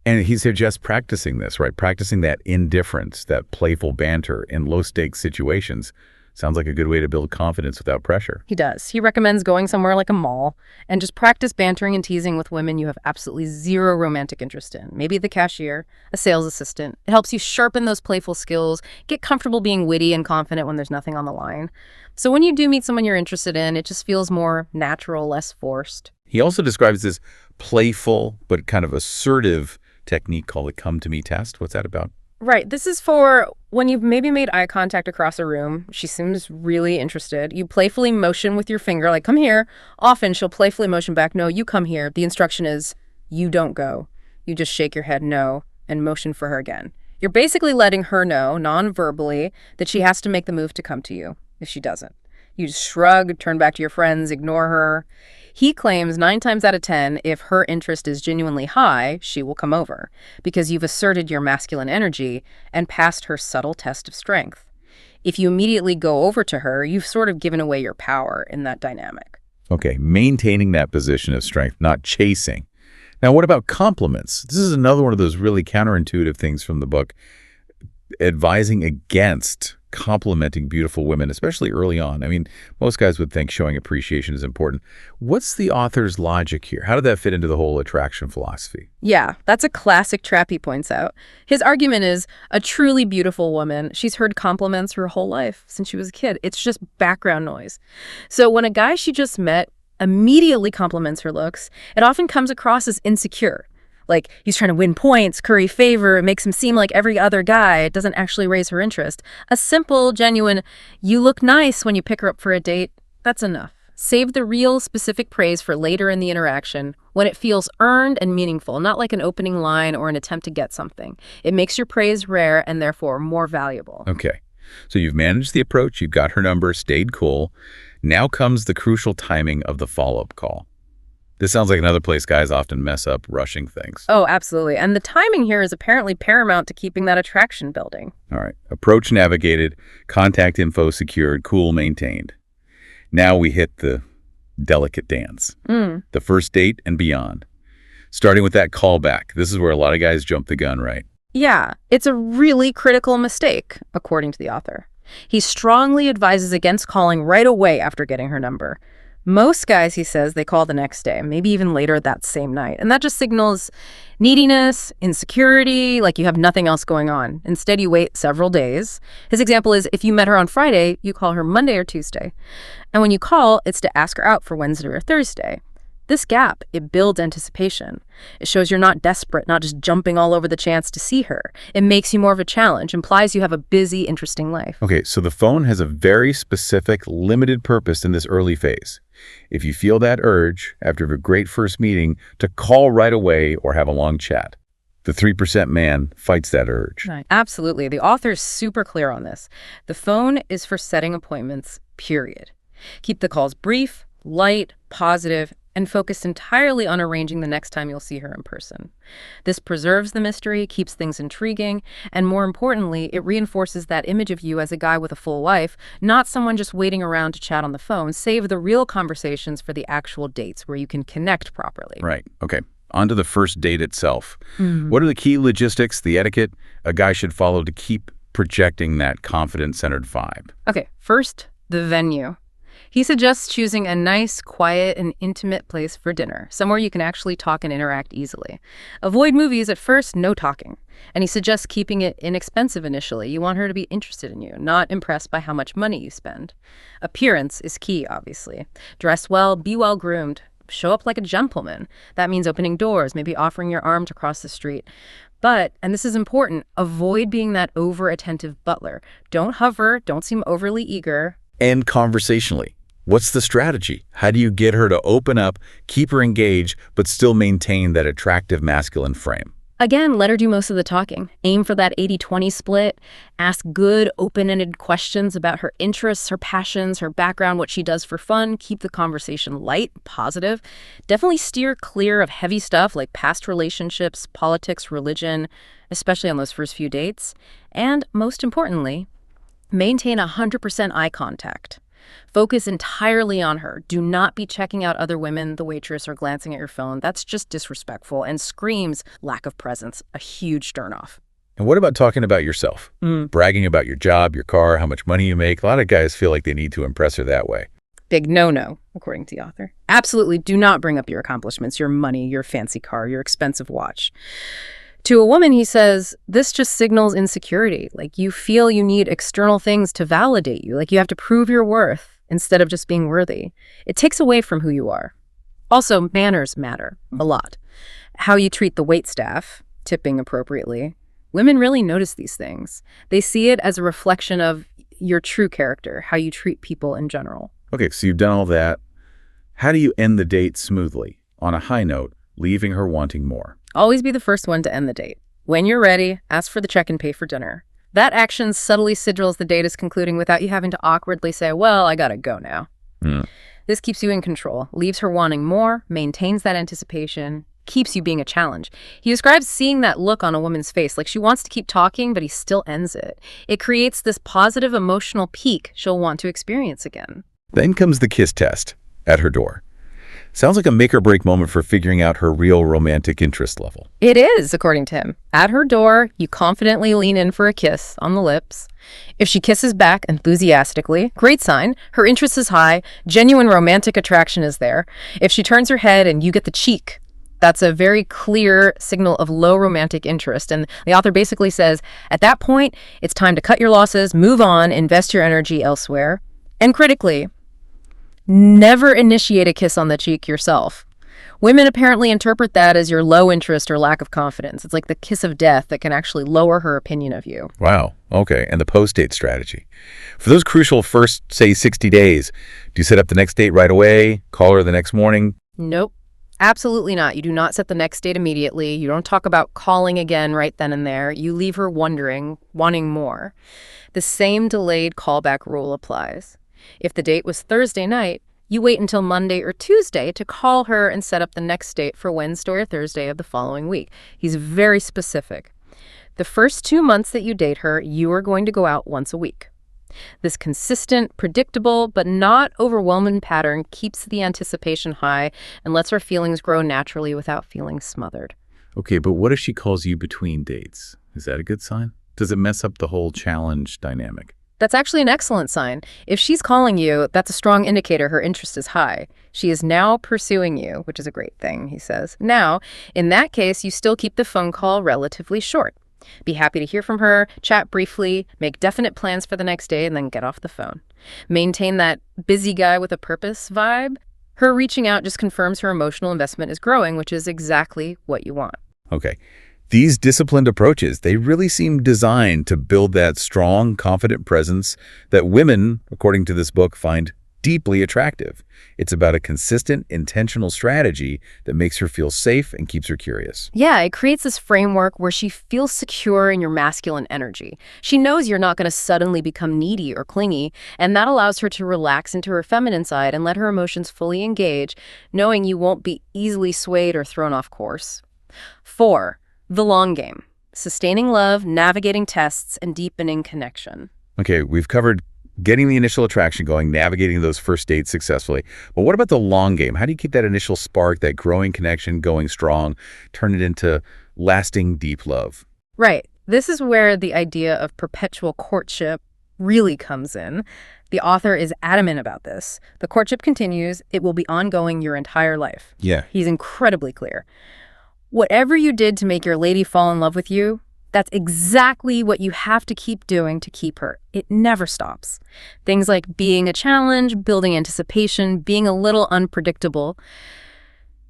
And he suggests practicing this, right? Practicing that indifference, that playful banter in low-stakes situations. Sounds like a good way to build confidence without pressure. He does. He recommends going somewhere like a mall and just practice bantering and teasing with women you have absolutely zero romantic interest in. Maybe the cashier, a sales assistant. It helps you sharpen those playful skills, get comfortable being witty and confident when there's nothing on the line. So when you do meet someone you're interested in, it just feels more natural, less forced. He also describes this playful but kind of assertive technique called the come to me test. What's that about? Right. This is for when you've maybe made eye contact across a room. She seems really interested. You playfully motion with your finger, like, "Come here." Often she'll playfully motion back, "No, you come here." The instruction is, you don't go. You just shake your head no and motion for her again. You're basically letting her know, non-verbally, that she has to make the move to come to you if she doesn't. You just shrug, turn back to your friends, ignore her. He claims 9 times out of 10, if her interest is genuinely high, she will come over because you've asserted your masculine energy and passed her subtle test of strength. If you immediately go over to her, you've sort of given away your power in that dynamic. Okay, maintaining that position of strength, not chasing. Now, what about compliments? This is another one of those really counterintuitive things from the book, advising against complimenting beautiful women, especially early on. I mean, most guys would think showing appreciation is important. What's the author's logic here? How did that fit into the whole attraction philosophy? Yeah, that's a classic trap he points out. His argument is a truly beautiful woman, she's heard compliments her whole life since she was a kid. It's just background noise. So when a guy she just met immediately compliments her looks, it often comes across as insecure. Like he's trying to win points, curry favor, it makes him seem like every other guy. It doesn't actually raise her interest. A simple, genuine, "You look nice" when you pick her up for a date, that's enough. Save the real, specific praise for later in the interaction when it feels earned and meaningful, not like an opening line or an attempt to get something. It makes your praise rare and therefore more valuable. Okay, so you've managed the approach, you've got her number, stayed cool. Now comes the crucial timing of the follow-up call. This sounds like another place guys often mess up rushing things. Oh, absolutely. And the timing here is apparently paramount to keeping that attraction building. All right. Approach navigated, contact info secured, cool maintained. Now we hit the delicate dance. The first date and beyond. Starting with that callback. This is where a lot of guys jump the gun, right? Yeah, it's a really critical mistake, according to the author. He strongly advises against calling right away after getting her number. Most guys, he says, they call the next day, maybe even later that same night. And that just signals neediness, insecurity, like you have nothing else going on. Instead, you wait several days. His example is if you met her on Friday, you call her Monday or Tuesday. And when you call, it's to ask her out for Wednesday or Thursday. This gap, it builds anticipation. It shows you're not desperate, not just jumping all over the chance to see her. It makes you more of a challenge, implies you have a busy, interesting life. Okay, so the phone has a very specific, limited purpose in this early phase. If you feel that urge, after a great first meeting, to call right away or have a long chat, the 3% man fights that urge. Right. Absolutely. The author's super clear on this. The phone is for setting appointments, period. Keep the calls brief, light, positive, and focused entirely on arranging the next time you'll see her in person. This preserves the mystery, keeps things intriguing, and more importantly, it reinforces that image of you as a guy with a full life, not someone just waiting around to chat on the phone. Save the real conversations for the actual dates where you can connect properly. Right. Okay. On to the first date itself. What are the key logistics, the etiquette a guy should follow to keep projecting that confidence-centered vibe? Okay, first, the venue. He suggests choosing a nice, quiet, and intimate place for dinner, somewhere you can actually talk and interact easily. Avoid movies at first, no talking. And he suggests keeping it inexpensive initially. You want her to be interested in you, not impressed by how much money you spend. Appearance is key, obviously. Dress well, be well groomed. Show up like a gentleman. That means opening doors, maybe offering your arm to cross the street. But, and this is important, avoid being that over-attentive butler. Don't hover, don't seem overly eager. And conversationally, what's the strategy? How do you get her to open up, keep her engaged, but still maintain that attractive masculine frame? Again, let her do most of the talking. Aim for that 80-20 split. Ask good, open-ended questions about her interests, her passions, her background, what she does for fun. Keep the conversation light, positive. Definitely steer clear of heavy stuff like past relationships, politics, religion, especially on those first few dates. And most importantly, maintain 100% eye contact. Focus entirely on her. Do not be checking out other women, the waitress, or glancing at your phone. That's just disrespectful and screams lack of presence, a huge turnoff. And what about talking about yourself? Bragging about your job, your car, how much money you make? A lot of guys feel like they need to impress her that way. Big no-no, according to the author. Absolutely do not bring up your accomplishments, your money, your fancy car, your expensive watch. To a woman, he says, this just signals insecurity. Like you feel you need external things to validate you. Like you have to prove your worth instead of just being worthy. It takes away from who you are. Also, manners matter a lot. How you treat the waitstaff, tipping appropriately. Women really notice these things. They see it as a reflection of your true character, how you treat people in general. Okay, so you've done all that. How do you end the date smoothly, on a high note, leaving her wanting more? Always be the first one to end the date. When you're ready, ask for the check and pay for dinner. That action subtly sigils the date is concluding without you having to awkwardly say, well, I gotta go now. This keeps you in control, leaves her wanting more, maintains that anticipation, keeps you being a challenge. He describes seeing that look on a woman's face, like she wants to keep talking, but he still ends it. It creates this positive emotional peak she'll want to experience again. Then comes the kiss test at her door. Sounds like a make-or-break moment for figuring out her real romantic interest level. It is, according to him. At her door, you confidently lean in for a kiss on the lips. If she kisses back enthusiastically, great sign. Her interest is high. Genuine romantic attraction is there. If she turns her head and you get the cheek, that's a very clear signal of low romantic interest. And the author basically says, at that point, it's time to cut your losses, move on, invest your energy elsewhere. And critically, never initiate a kiss on the cheek yourself. Women apparently interpret that as your low interest or lack of confidence. It's like the kiss of death that can actually lower her opinion of you. Wow. Okay. And the post-date strategy. For those crucial first, say, 60 days, do you set up the next date right away? Call her the next morning? Nope. Absolutely not. You do not set the next date immediately. You don't talk about calling again right then and there. You leave her wondering, wanting more. The same delayed callback rule applies. If the date was Thursday night, you wait until Monday or Tuesday to call her and set up the next date for Wednesday or Thursday of the following week. He's very specific. The first 2 months that you date her, you are going to go out once a week. This consistent, predictable, but not overwhelming pattern keeps the anticipation high and lets her feelings grow naturally without feeling smothered. Okay, but what if she calls you between dates? Is that a good sign? Does it mess up the whole challenge dynamic? That's actually an excellent sign. If she's calling you, that's a strong indicator her interest is high. She is now pursuing you, which is a great thing, he says. Now, in that case, you still keep the phone call relatively short. Be happy to hear from her, chat briefly, make definite plans for the next day, and then get off the phone. Maintain that busy guy with a purpose vibe. Her reaching out just confirms her emotional investment is growing, which is exactly what you want. Okay. These disciplined approaches, they really seem designed to build that strong, confident presence that women, according to this book, find deeply attractive. It's about a consistent, intentional strategy that makes her feel safe and keeps her curious. Yeah, it creates this framework where she feels secure in your masculine energy. She knows you're not going to suddenly become needy or clingy, and that allows her to relax into her feminine side and let her emotions fully engage, knowing you won't be easily swayed or thrown off course. 4. The long game. Sustaining love, navigating tests, and deepening connection. Okay, we've covered getting the initial attraction going, navigating those first dates successfully. But what about the long game? How do you keep that initial spark, that growing connection going strong, turn it into lasting, deep love? Right. This is where the idea of perpetual courtship really comes in. The author is adamant about this. The courtship continues. It will be ongoing your entire life. Yeah. He's incredibly clear. Whatever you did to make your lady fall in love with you, that's exactly what you have to keep doing to keep her. It never stops. Things like being a challenge, building anticipation, being a little unpredictable,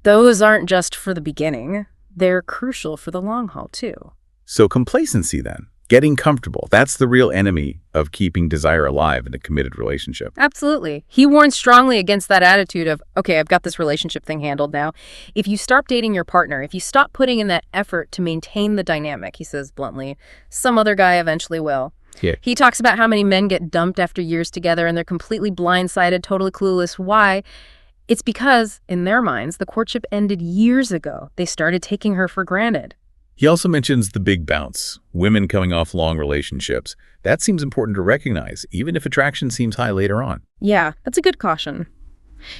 those aren't just for the beginning. They're crucial for the long haul, too. So complacency then, getting comfortable, that's the real enemy of keeping desire alive in a committed relationship. Absolutely. He warns strongly against that attitude of, okay, I've got this relationship thing handled now. If you stop dating your partner, if you stop putting in that effort to maintain the dynamic, he says bluntly, some other guy eventually will. Yeah. He talks about how many men get dumped after years together and they're completely blindsided, totally clueless. Why? It's because, in their minds, the courtship ended years ago. They started taking her for granted. He also mentions the big bounce, women coming off long relationships. That seems important to recognize, even if attraction seems high later on. Yeah, that's a good caution.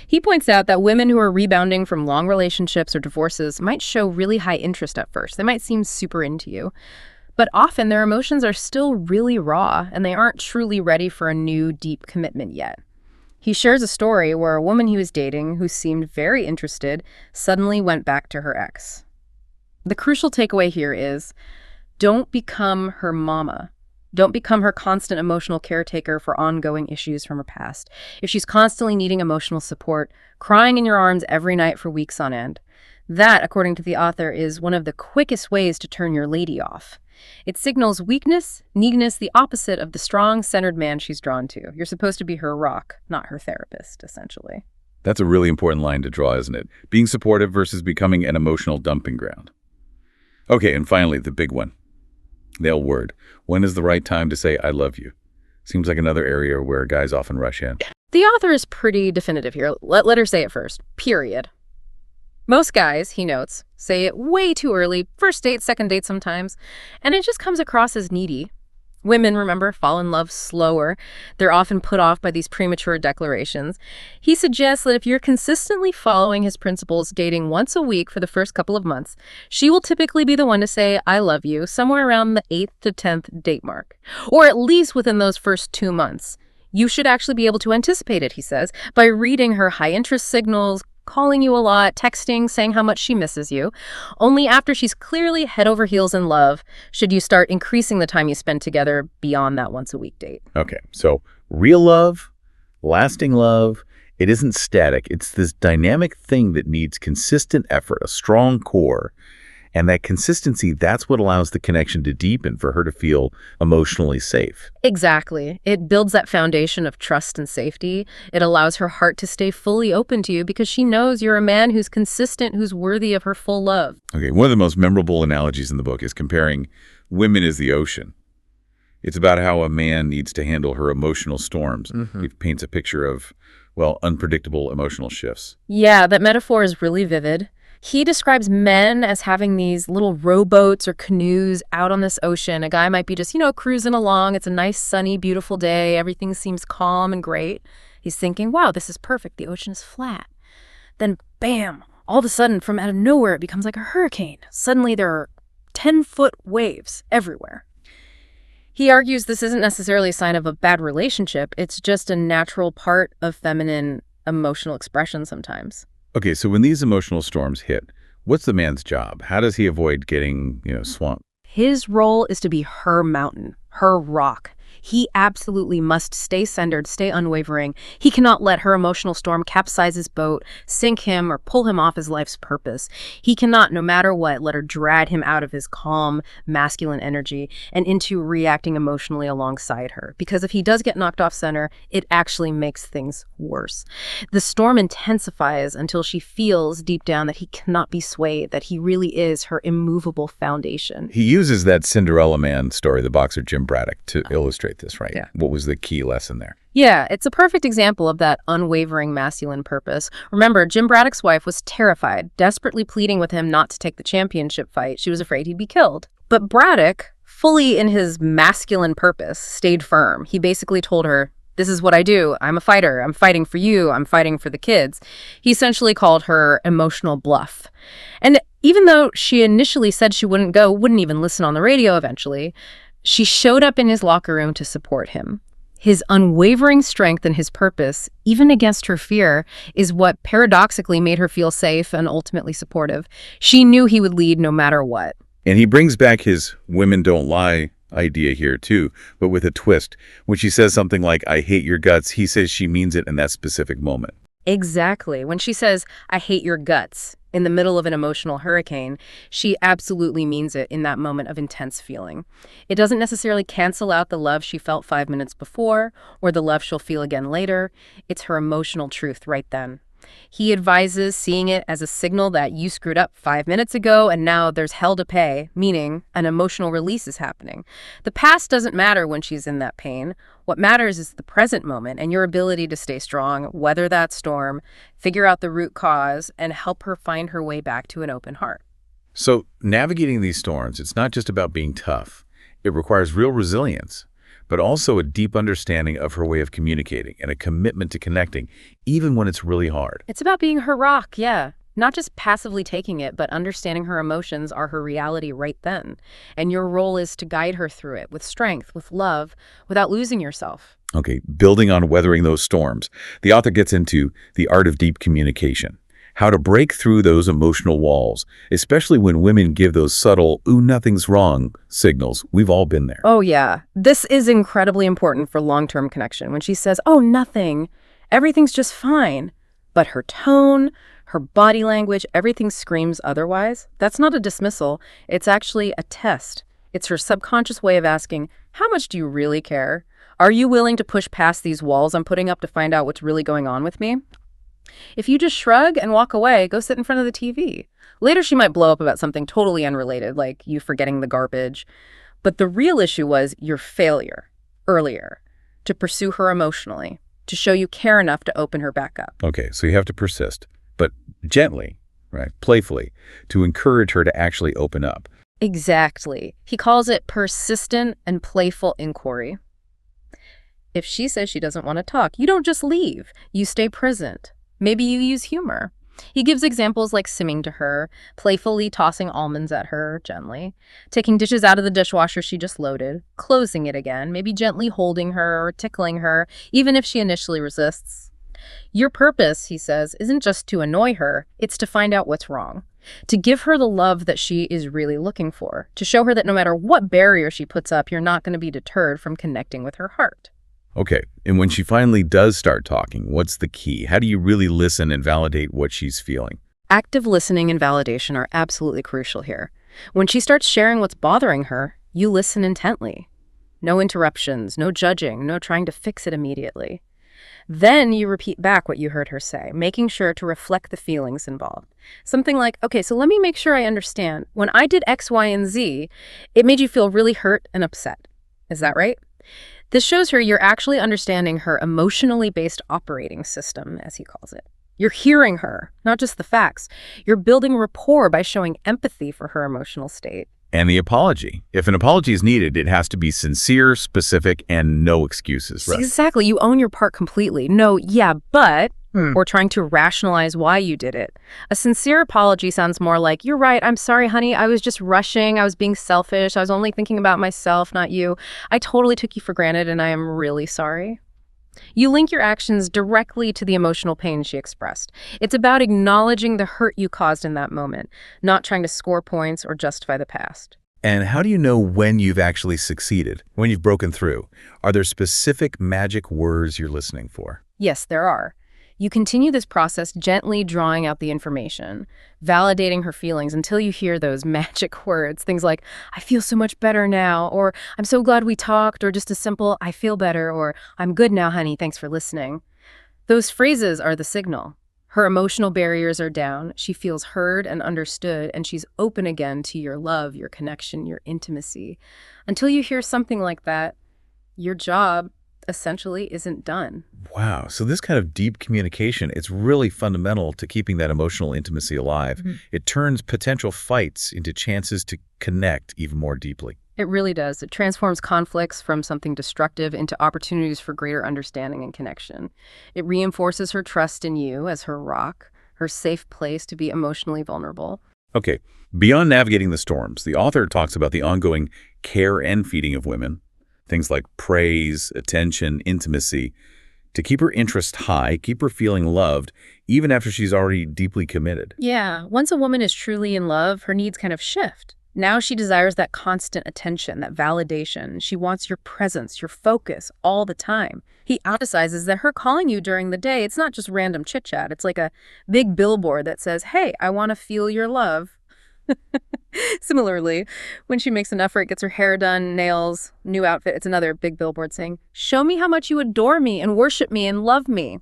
He points out that women who are rebounding from long relationships or divorces might show really high interest at first. They might seem super into you. But often their emotions are still really raw, and they aren't truly ready for a new, deep commitment yet. He shares a story where a woman he was dating, who seemed very interested, suddenly went back to her ex. The crucial takeaway here is, don't become her mama. Don't become her constant emotional caretaker for ongoing issues from her past. If she's constantly needing emotional support, crying in your arms every night for weeks on end, that, according to the author, is one of the quickest ways to turn your lady off. It signals weakness, neediness, the opposite of the strong, centered man she's drawn to. You're supposed to be her rock, not her therapist, essentially. That's a really important line to draw, isn't it? Being supportive versus becoming an emotional dumping ground. Okay, and finally, the big one. The L word. When is the right time to say, I love you? Seems like another area where guys often rush in. The author is pretty definitive here. Let her say it first. Period. Most guys, he notes, say it way too early, first date, second date sometimes, and it just comes across as needy. Women, remember, fall in love slower. They're often put off by these premature declarations. He suggests that if you're consistently following his principles, dating once a week for the first couple of months, she will typically be the one to say, I love you, somewhere around the 8th to 10th date mark, or at least within those first 2 months. You should actually be able to anticipate it, he says, by reading her high-interest signals, calling you a lot, texting, saying how much she misses you. Only after she's clearly head over heels in love should you start increasing the time you spend together beyond that once-a-week date. Okay, so real love, lasting love, it isn't static. It's this dynamic thing that needs consistent effort, a strong core. And that consistency, that's what allows the connection to deepen, for her to feel emotionally safe. Exactly. It builds that foundation of trust and safety. It allows her heart to stay fully open to you because she knows you're a man who's consistent, who's worthy of her full love. Okay, one of the most memorable analogies in the book is comparing women as the ocean. It's about how a man needs to handle her emotional storms. It paints a picture of, well, unpredictable emotional shifts. Yeah, that metaphor is really vivid. He describes men as having these little rowboats or canoes out on this ocean. A guy might be just, cruising along. It's a nice, sunny, beautiful day. Everything seems calm and great. He's thinking, wow, this is perfect. The ocean is flat. Then, bam, all of a sudden, from out of nowhere, it becomes like a hurricane. Suddenly, there are 10-foot waves everywhere. He argues this isn't necessarily a sign of a bad relationship. It's just a natural part of feminine emotional expression sometimes. Okay, so when these emotional storms hit, what's the man's job? How does he avoid getting, swamped? His role is to be her mountain, her rock. He absolutely must stay centered, stay unwavering. He cannot let her emotional storm capsize his boat, sink him, or pull him off his life's purpose. He cannot, no matter what, let her drag him out of his calm, masculine energy and into reacting emotionally alongside her. Because if he does get knocked off center, it actually makes things worse. The storm intensifies until she feels deep down that he cannot be swayed, that he really is her immovable foundation. He uses that Cinderella Man story, the boxer Jim Braddock, to illustrate this, right? Yeah. What was the key lesson there? Yeah, it's a perfect example of that unwavering masculine purpose. Remember, Jim Braddock's wife was terrified, desperately pleading with him not to take the championship fight. She was afraid he'd be killed. But Braddock, fully in his masculine purpose, stayed firm. He basically told her, "This is what I do. I'm a fighter. I'm fighting for you. I'm fighting for the kids." He essentially called her emotional bluff. And even though she initially said she wouldn't go, wouldn't even listen on the radio eventually, she showed up in his locker room to support him. His unwavering strength and his purpose, even against her fear, is what paradoxically made her feel safe and ultimately supportive. She knew he would lead no matter what. And he brings back his women don't lie idea here too, but with a twist. When she says something like, "I hate your guts," he says she means it in that specific moment. Exactly. When she says, "I hate your guts," in the middle of an emotional hurricane, she absolutely means it in that moment of intense feeling. It doesn't necessarily cancel out the love she felt 5 minutes before or the love she'll feel again later. It's her emotional truth right then. He advises seeing it as a signal that you screwed up 5 minutes ago and now there's hell to pay, meaning an emotional release is happening. The past doesn't matter when she's in that pain. What matters is the present moment and your ability to stay strong, weather that storm, figure out the root cause, and help her find her way back to an open heart. So navigating these storms, it's not just about being tough. It requires real resilience, but also a deep understanding of her way of communicating and a commitment to connecting, even when it's really hard. It's about being her rock, yeah. Not just passively taking it, but understanding her emotions are her reality right then. And your role is to guide her through it with strength, with love, without losing yourself. Okay, building on weathering those storms, the author gets into the art of deep communication, how to break through those emotional walls, especially when women give those subtle, "ooh, nothing's wrong" signals. We've all been there. Oh, yeah. This is incredibly important for long-term connection. When she says, "Oh, nothing, everything's just fine," but her tone, her body language, everything screams otherwise, that's not a dismissal. It's actually a test. It's her subconscious way of asking, how much do you really care? Are you willing to push past these walls I'm putting up to find out what's really going on with me? If you just shrug and walk away, go sit in front of the TV. Later, she might blow up about something totally unrelated, like you forgetting the garbage. But the real issue was your failure earlier to pursue her emotionally, to show you care enough to open her back up. Okay, so you have to persist, but gently, right, playfully, to encourage her to actually open up. Exactly. He calls it persistent and playful inquiry. If she says she doesn't want to talk, you don't just leave. You stay present. Maybe you use humor. He gives examples like simming to her, playfully tossing almonds at her gently, taking dishes out of the dishwasher she just loaded, closing it again, maybe gently holding her or tickling her, even if she initially resists. Your purpose, he says, isn't just to annoy her, it's to find out what's wrong, to give her the love that she is really looking for, to show her that no matter what barrier she puts up, you're not going to be deterred from connecting with her heart. Okay, and when she finally does start talking, what's the key? How do you really listen and validate what she's feeling? Active listening and validation are absolutely crucial here. When she starts sharing what's bothering her, you listen intently. No interruptions, no judging, no trying to fix it immediately. Then you repeat back what you heard her say, making sure to reflect the feelings involved. Something like, okay, so let me make sure I understand. When I did X, Y, and Z, it made you feel really hurt and upset. Is that right? This shows her you're actually understanding her emotionally based operating system, as he calls it. You're hearing her, not just the facts. You're building rapport by showing empathy for her emotional state. And the apology. If an apology is needed, it has to be sincere, specific, and no excuses. Right? Exactly. You own your part completely. No, yeah, but or trying to rationalize why you did it. A sincere apology sounds more like, "You're right, I'm sorry, honey, I was just rushing, I was being selfish, I was only thinking about myself, not you. I totally took you for granted and I am really sorry." You link your actions directly to the emotional pain she expressed. It's about acknowledging the hurt you caused in that moment, not trying to score points or justify the past. And how do you know when you've actually succeeded, when you've broken through? Are there specific magic words you're listening for? Yes, there are. You continue this process gently drawing out the information, validating her feelings until you hear those magic words, things like, "I feel so much better now," or "I'm so glad we talked," or just a simple, "I feel better," or "I'm good now, honey, thanks for listening." Those phrases are the signal. Her emotional barriers are down, she feels heard and understood, and she's open again to your love, your connection, your intimacy. Until you hear something like that, your job essentially isn't done. Wow. So this kind of deep communication, it's really fundamental to keeping that emotional intimacy alive. It turns potential fights into chances to connect even more deeply. It really does. It transforms conflicts from something destructive into opportunities for greater understanding and connection. It reinforces her trust in you as her rock, her safe place to be emotionally vulnerable. Okay. Beyond navigating the storms, the author talks about the ongoing care and feeding of women, things like praise, attention, intimacy, to keep her interest high, keep her feeling loved, even after she's already deeply committed. Yeah, once a woman is truly in love, her needs kind of shift. Now she desires that constant attention, that validation. She wants your presence, your focus all the time. He emphasizes that her calling you during the day, it's not just random chit-chat. It's like a big billboard that says, "Hey, I want to feel your love." Similarly, when she makes an effort, gets her hair done, nails, new outfit, it's another big billboard saying, "Show me how much you adore me and worship me and love me."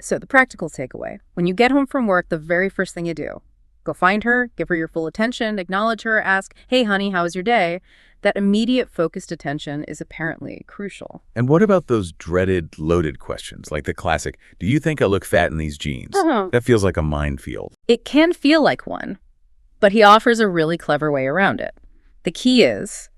So the practical takeaway, when you get home from work, the very first thing you do, go find her, give her your full attention, acknowledge her, ask, "Hey, honey, how was your day?" That immediate focused attention is apparently crucial. And what about those dreaded, loaded questions, like the classic, "Do you think I look fat in these jeans?" That feels like a minefield. It can feel like one, but he offers a really clever way around it. The key is,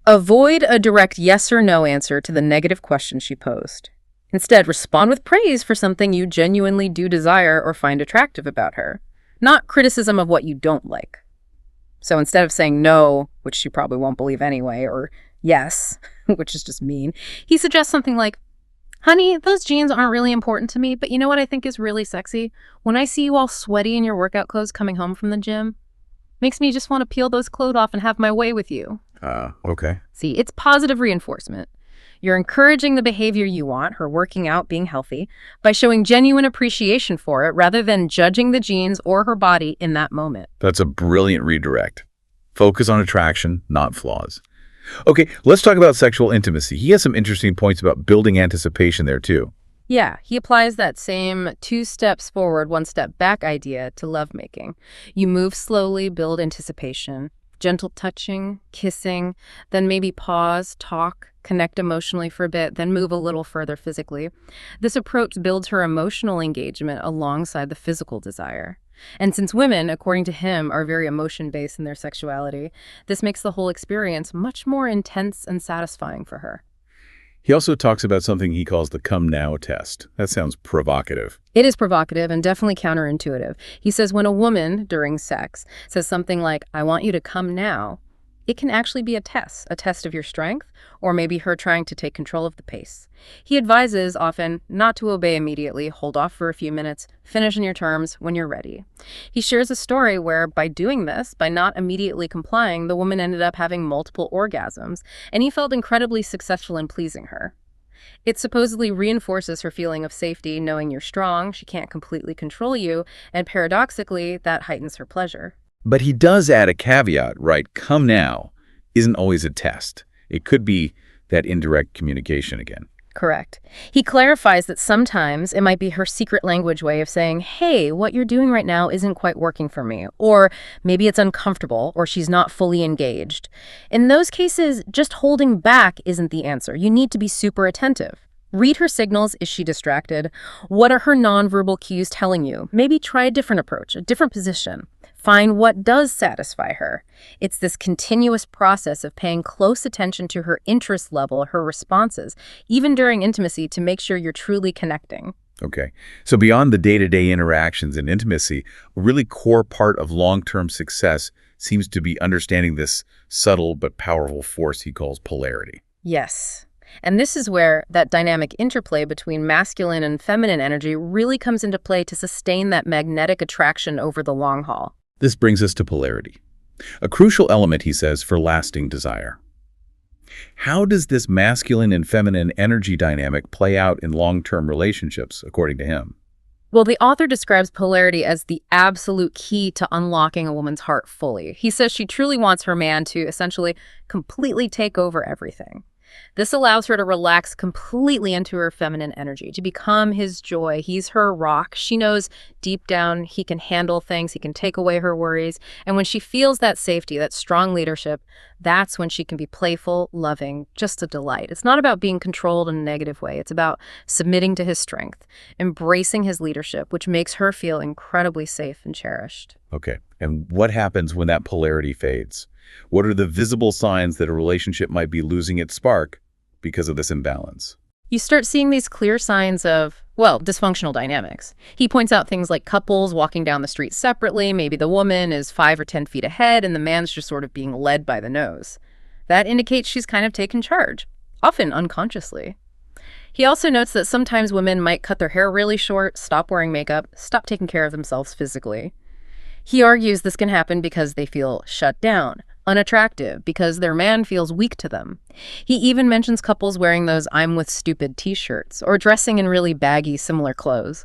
avoid a direct yes or no answer to the negative question she posed. Instead, respond with praise for something you genuinely do desire or find attractive about her, not criticism of what you don't like. So instead of saying no, which she probably won't believe anyway, or yes, which is just mean, he suggests something like, "Honey, those jeans aren't really important to me, but you know what I think is really sexy? When I see you all sweaty in your workout clothes coming home from the gym, makes me just want to peel those clothes off and have my way with you." Okay. See, it's positive reinforcement. You're encouraging the behavior you want, her working out, being healthy, by showing genuine appreciation for it rather than judging the jeans or her body in that moment. That's a brilliant redirect. Focus on attraction, not flaws. Okay, let's talk about sexual intimacy. He has some interesting points about building anticipation there, too. Yeah, he applies that same 2 steps forward, 1 step back idea to lovemaking. You move slowly, build anticipation, gentle touching, kissing, then maybe pause, talk, connect emotionally for a bit, then move a little further physically. This approach builds her emotional engagement alongside the physical desire. And since women, according to him, are very emotion-based in their sexuality, this makes the whole experience much more intense and satisfying for her. He also talks about something he calls the come now test. That sounds provocative. It is provocative and definitely counterintuitive. He says when a woman, during sex, says something like, "I want you to come now," it can actually be a test of your strength, or maybe her trying to take control of the pace. He advises often not to obey immediately, hold off for a few minutes, finish on your terms when you're ready. He shares a story where by doing this, by not immediately complying, the woman ended up having multiple orgasms, and he felt incredibly successful in pleasing her. It supposedly reinforces her feeling of safety, knowing you're strong, she can't completely control you, and paradoxically, that heightens her pleasure. But he does add a caveat, right? Come now isn't always a test. It could be that indirect communication again. Correct. He clarifies that sometimes it might be her secret language way of saying, "Hey, what you're doing right now isn't quite working for me," or maybe it's uncomfortable, or she's not fully engaged. In those cases, just holding back isn't the answer. You need to be super attentive. Read her signals. Is she distracted? What are her nonverbal cues telling you? Maybe try a different approach, a different position. Find what does satisfy her. It's this continuous process of paying close attention to her interest level, her responses, even during intimacy, to make sure you're truly connecting. Okay. So beyond the day-to-day interactions and intimacy, a really core part of long-term success seems to be understanding this subtle but powerful force he calls polarity. Yes. And this is where that dynamic interplay between masculine and feminine energy really comes into play to sustain that magnetic attraction over the long haul. This brings us to polarity, a crucial element, he says, for lasting desire. How does this masculine and feminine energy dynamic play out in long-term relationships, according to him? Well, the author describes polarity as the absolute key to unlocking a woman's heart fully. He says she truly wants her man to essentially completely take over everything. This allows her to relax completely into her feminine energy, to become his joy. He's her rock. She knows deep down he can handle things, he can take away her worries. And when she feels that safety, that strong leadership, that's when she can be playful, loving, just a delight. It's not about being controlled in a negative way. It's about submitting to his strength, embracing his leadership, which makes her feel incredibly safe and cherished. Okay. And what happens when that polarity fades? What are the visible signs that a relationship might be losing its spark because of this imbalance? You start seeing these clear signs of, well, dysfunctional dynamics. He points out things like couples walking down the street separately. Maybe the woman is 5 or 10 feet ahead and the man's just sort of being led by the nose. That indicates she's kind of taken charge, often unconsciously. He also notes that sometimes women might cut their hair really short, stop wearing makeup, stop taking care of themselves physically. He argues this can happen because they feel shut down, unattractive, because their man feels weak to them. He even mentions couples wearing those "I'm with stupid" t-shirts or dressing in really baggy, similar clothes.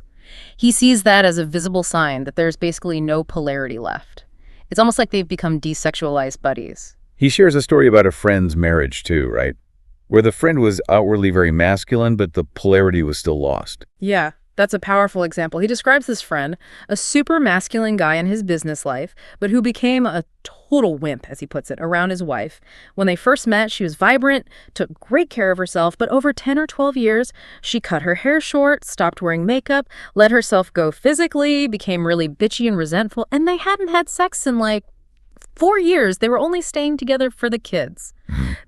He sees that as a visible sign that there's basically no polarity left. It's almost like they've become desexualized buddies. He shares a story about a friend's marriage too, right? Where the friend was outwardly very masculine, but the polarity was still lost. Yeah, that's a powerful example. He describes this friend, a super masculine guy in his business life, but who became a total wimp, as he puts it, around his wife. When they first met, she was vibrant, took great care of herself, but over 10 or 12 years, she cut her hair short, stopped wearing makeup, let herself go physically, became really bitchy and resentful, and they hadn't had sex in like 4 years. They were only staying together for the kids.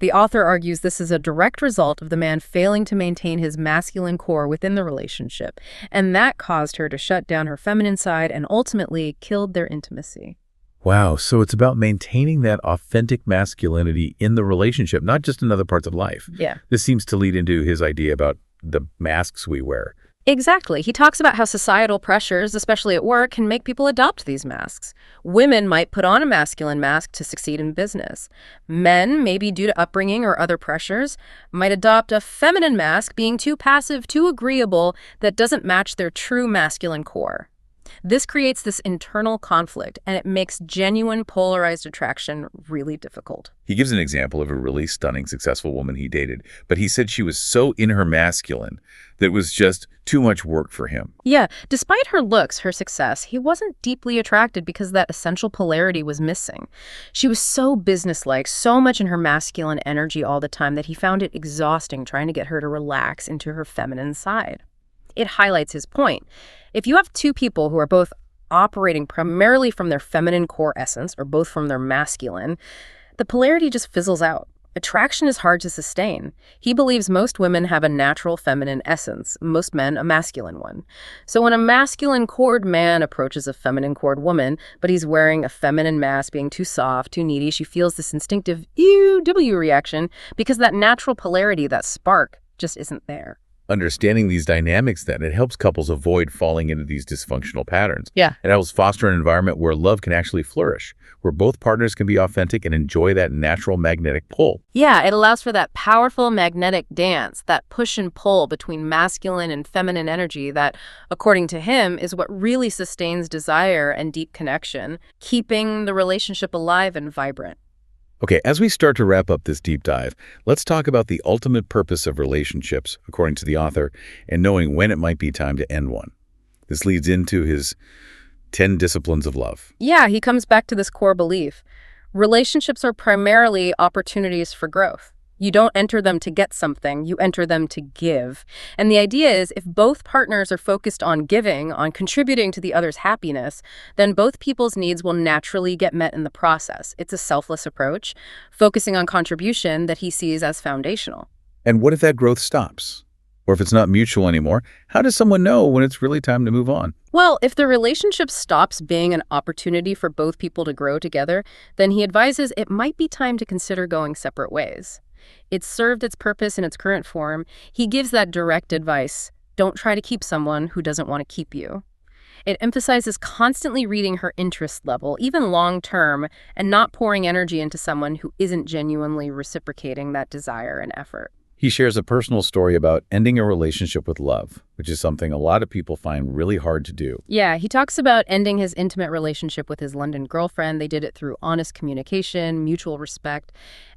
The author argues this is a direct result of the man failing to maintain his masculine core within the relationship, and that caused her to shut down her feminine side and ultimately killed their intimacy. Wow, so it's about maintaining that authentic masculinity in the relationship, not just in other parts of life. Yeah. This seems to lead into his idea about the masks we wear. Exactly. He talks about how societal pressures, especially at work, can make people adopt these masks. Women might put on a masculine mask to succeed in business. Men, maybe due to upbringing or other pressures, might adopt a feminine mask, being too passive, too agreeable, that doesn't match their true masculine core. This creates this internal conflict, and it makes genuine polarized attraction really difficult. He gives an example of a really stunning, successful woman he dated, but he said she was so in her masculine that it was just too much work for him. Yeah, despite her looks, her success, he wasn't deeply attracted because that essential polarity was missing. She was so businesslike, so much in her masculine energy all the time that he found it exhausting trying to get her to relax into her feminine side. It highlights his point. If you have two people who are both operating primarily from their feminine core essence, or both from their masculine, the polarity just fizzles out. Attraction is hard to sustain. He believes most women have a natural feminine essence, most men a masculine one. So when a masculine cored man approaches a feminine cored woman, but he's wearing a feminine mask, being too soft, too needy, she feels this instinctive ew reaction because that natural polarity, that spark, just isn't there. Understanding these dynamics, then, it helps couples avoid falling into these dysfunctional patterns. Yeah. It helps foster an environment where love can actually flourish, where both partners can be authentic and enjoy that natural magnetic pull. Yeah, it allows for that powerful magnetic dance, that push and pull between masculine and feminine energy that, according to him, is what really sustains desire and deep connection, keeping the relationship alive and vibrant. Okay, as we start to wrap up this deep dive, let's talk about the ultimate purpose of relationships, according to the author, and knowing when it might be time to end one. This leads into his 10 disciplines of love. Yeah, he comes back to this core belief. Relationships are primarily opportunities for growth. You don't enter them to get something, you enter them to give. And the idea is if both partners are focused on giving, on contributing to the other's happiness, then both people's needs will naturally get met in the process. It's a selfless approach, focusing on contribution that he sees as foundational. And what if that growth stops? Or if it's not mutual anymore, how does someone know when it's really time to move on? Well, if the relationship stops being an opportunity for both people to grow together, then he advises it might be time to consider going separate ways. It's served its purpose in its current form. He gives that direct advice: don't try to keep someone who doesn't want to keep you. It emphasizes constantly reading her interest level, even long-term, and not pouring energy into someone who isn't genuinely reciprocating that desire and effort. He shares a personal story about ending a relationship with love, which is something a lot of people find really hard to do. Yeah, he talks about ending his intimate relationship with his London girlfriend. They did it through honest communication, mutual respect.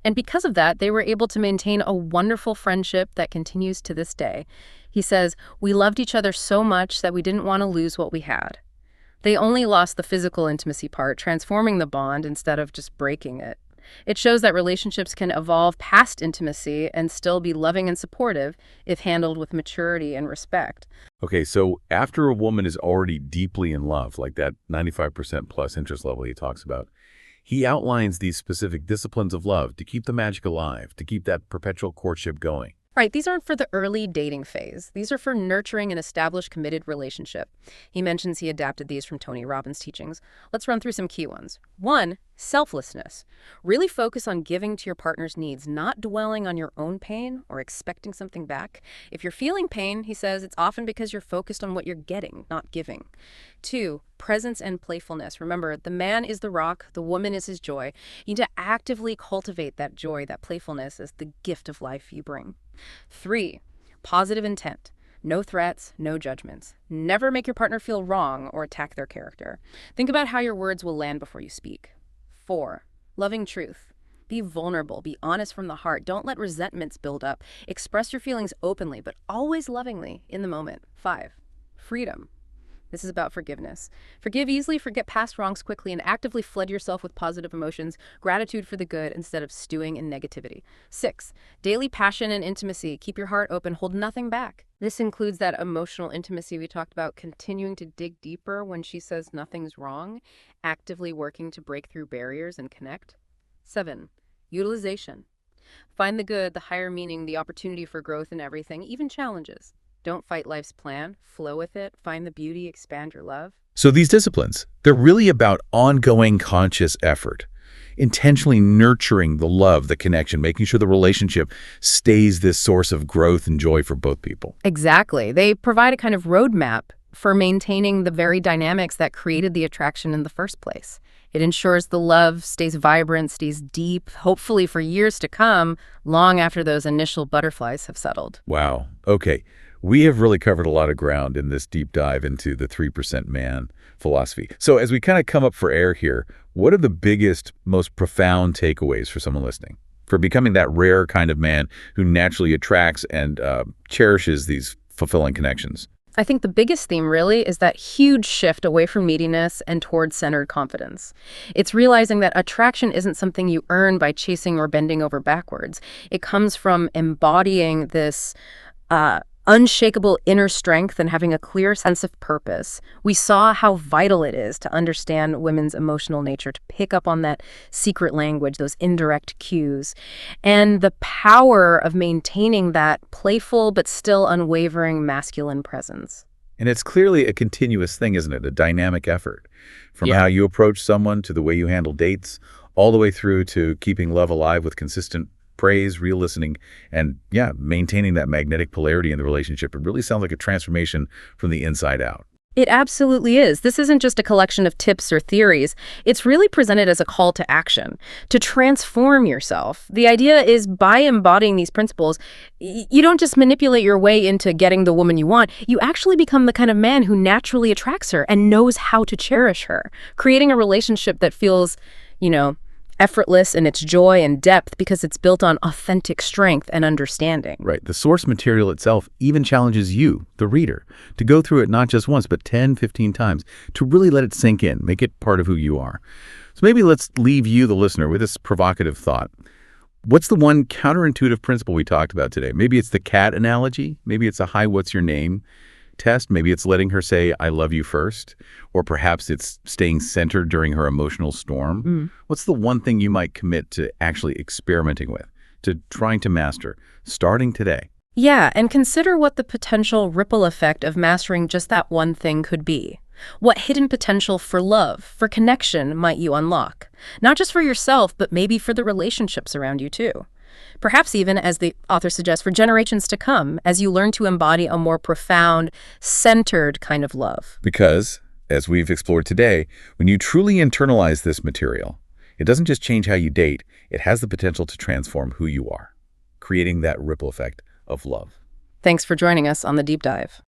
And because of that, they were able to maintain a wonderful friendship that continues to this day. He says, "We loved each other so much that we didn't want to lose what we had." They only lost the physical intimacy part, transforming the bond instead of just breaking it. It shows that relationships can evolve past intimacy and still be loving and supportive if handled with maturity and respect. Okay, so after a woman is already deeply in love, like that 95% plus interest level he talks about, he outlines these specific disciplines of love to keep the magic alive, to keep that perpetual courtship going. Right, these aren't for the early dating phase. These are for nurturing an established, committed relationship. He mentions he adapted these from Tony Robbins' teachings. Let's run through some key ones. 1, selflessness. Really focus on giving to your partner's needs, not dwelling on your own pain or expecting something back. If you're feeling pain, he says, it's often because you're focused on what you're getting, not giving. 2, presence and playfulness. Remember, the man is the rock, the woman is his joy. You need to actively cultivate that joy, that playfulness as the gift of life you bring. 3, positive intent. No threats, no judgments. Never make your partner feel wrong or attack their character. Think about how your words will land before you speak. 4, loving truth. Be vulnerable, be honest from the heart. Don't let resentments build up. Express your feelings openly, but always lovingly in the moment. 5, freedom. This is about forgiveness. Forgive easily, forget past wrongs quickly, and actively flood yourself with positive emotions, gratitude for the good instead of stewing in negativity. 6, daily passion and intimacy. Keep your heart open, hold nothing back. This includes that emotional intimacy we talked about, continuing to dig deeper when she says nothing's wrong, actively working to break through barriers and connect. 7, utilization. Find the good, the higher meaning, the opportunity for growth in everything, even challenges. Don't fight life's plan, flow with it, find the beauty, expand your love. So these disciplines, they're really about ongoing conscious effort, intentionally nurturing the love, the connection, making sure the relationship stays this source of growth and joy for both people. Exactly. They provide a kind of roadmap for maintaining the very dynamics that created the attraction in the first place. It ensures the love stays vibrant, stays deep, hopefully for years to come, long after those initial butterflies have settled. Wow. Okay. We have really covered a lot of ground in this deep dive into the 3% man philosophy. So as we kind of come up for air here, what are the biggest, most profound takeaways for someone listening for becoming that rare kind of man who naturally attracts and cherishes these fulfilling connections? I think the biggest theme really is that huge shift away from neediness and towards centered confidence. It's realizing that attraction isn't something you earn by chasing or bending over backwards. It comes from embodying this unshakable inner strength and having a clear sense of purpose. We saw how vital it is to understand women's emotional nature, to pick up on that secret language, those indirect cues, and the power of maintaining that playful but still unwavering masculine presence. And it's clearly a continuous thing, isn't it? A dynamic effort. From how you approach someone to the way you handle dates, all the way through to keeping love alive with consistent praise, real listening, and maintaining that magnetic polarity in the relationship. It really sounds like a transformation from the inside out. It absolutely is. This isn't just a collection of tips or theories. It's really presented as a call to action, to transform yourself. The idea is by embodying these principles, you don't just manipulate your way into getting the woman you want. You actually become the kind of man who naturally attracts her and knows how to cherish her, creating a relationship that feels, effortless in its joy and depth because it's built on authentic strength and understanding. Right. The source material itself even challenges you, the reader, to go through it not just once, but 10, 15 times, to really let it sink in, make it part of who you are. So maybe let's leave you, the listener, with this provocative thought. What's the one counterintuitive principle we talked about today? Maybe it's the cat analogy. Maybe it's a hi, what's your name test. Maybe it's letting her say, I love you first. Or perhaps it's staying centered during her emotional storm. What's the one thing you might commit to actually experimenting with, to trying to master, starting today? Yeah, and consider what the potential ripple effect of mastering just that one thing could be. What hidden potential for love, for connection might you unlock? Not just for yourself, but maybe for the relationships around you too. Perhaps even, as the author suggests, for generations to come, as you learn to embody a more profound, centered kind of love. Because, as we've explored today, when you truly internalize this material, it doesn't just change how you date, it has the potential to transform who you are, creating that ripple effect of love. Thanks for joining us on The Deep Dive.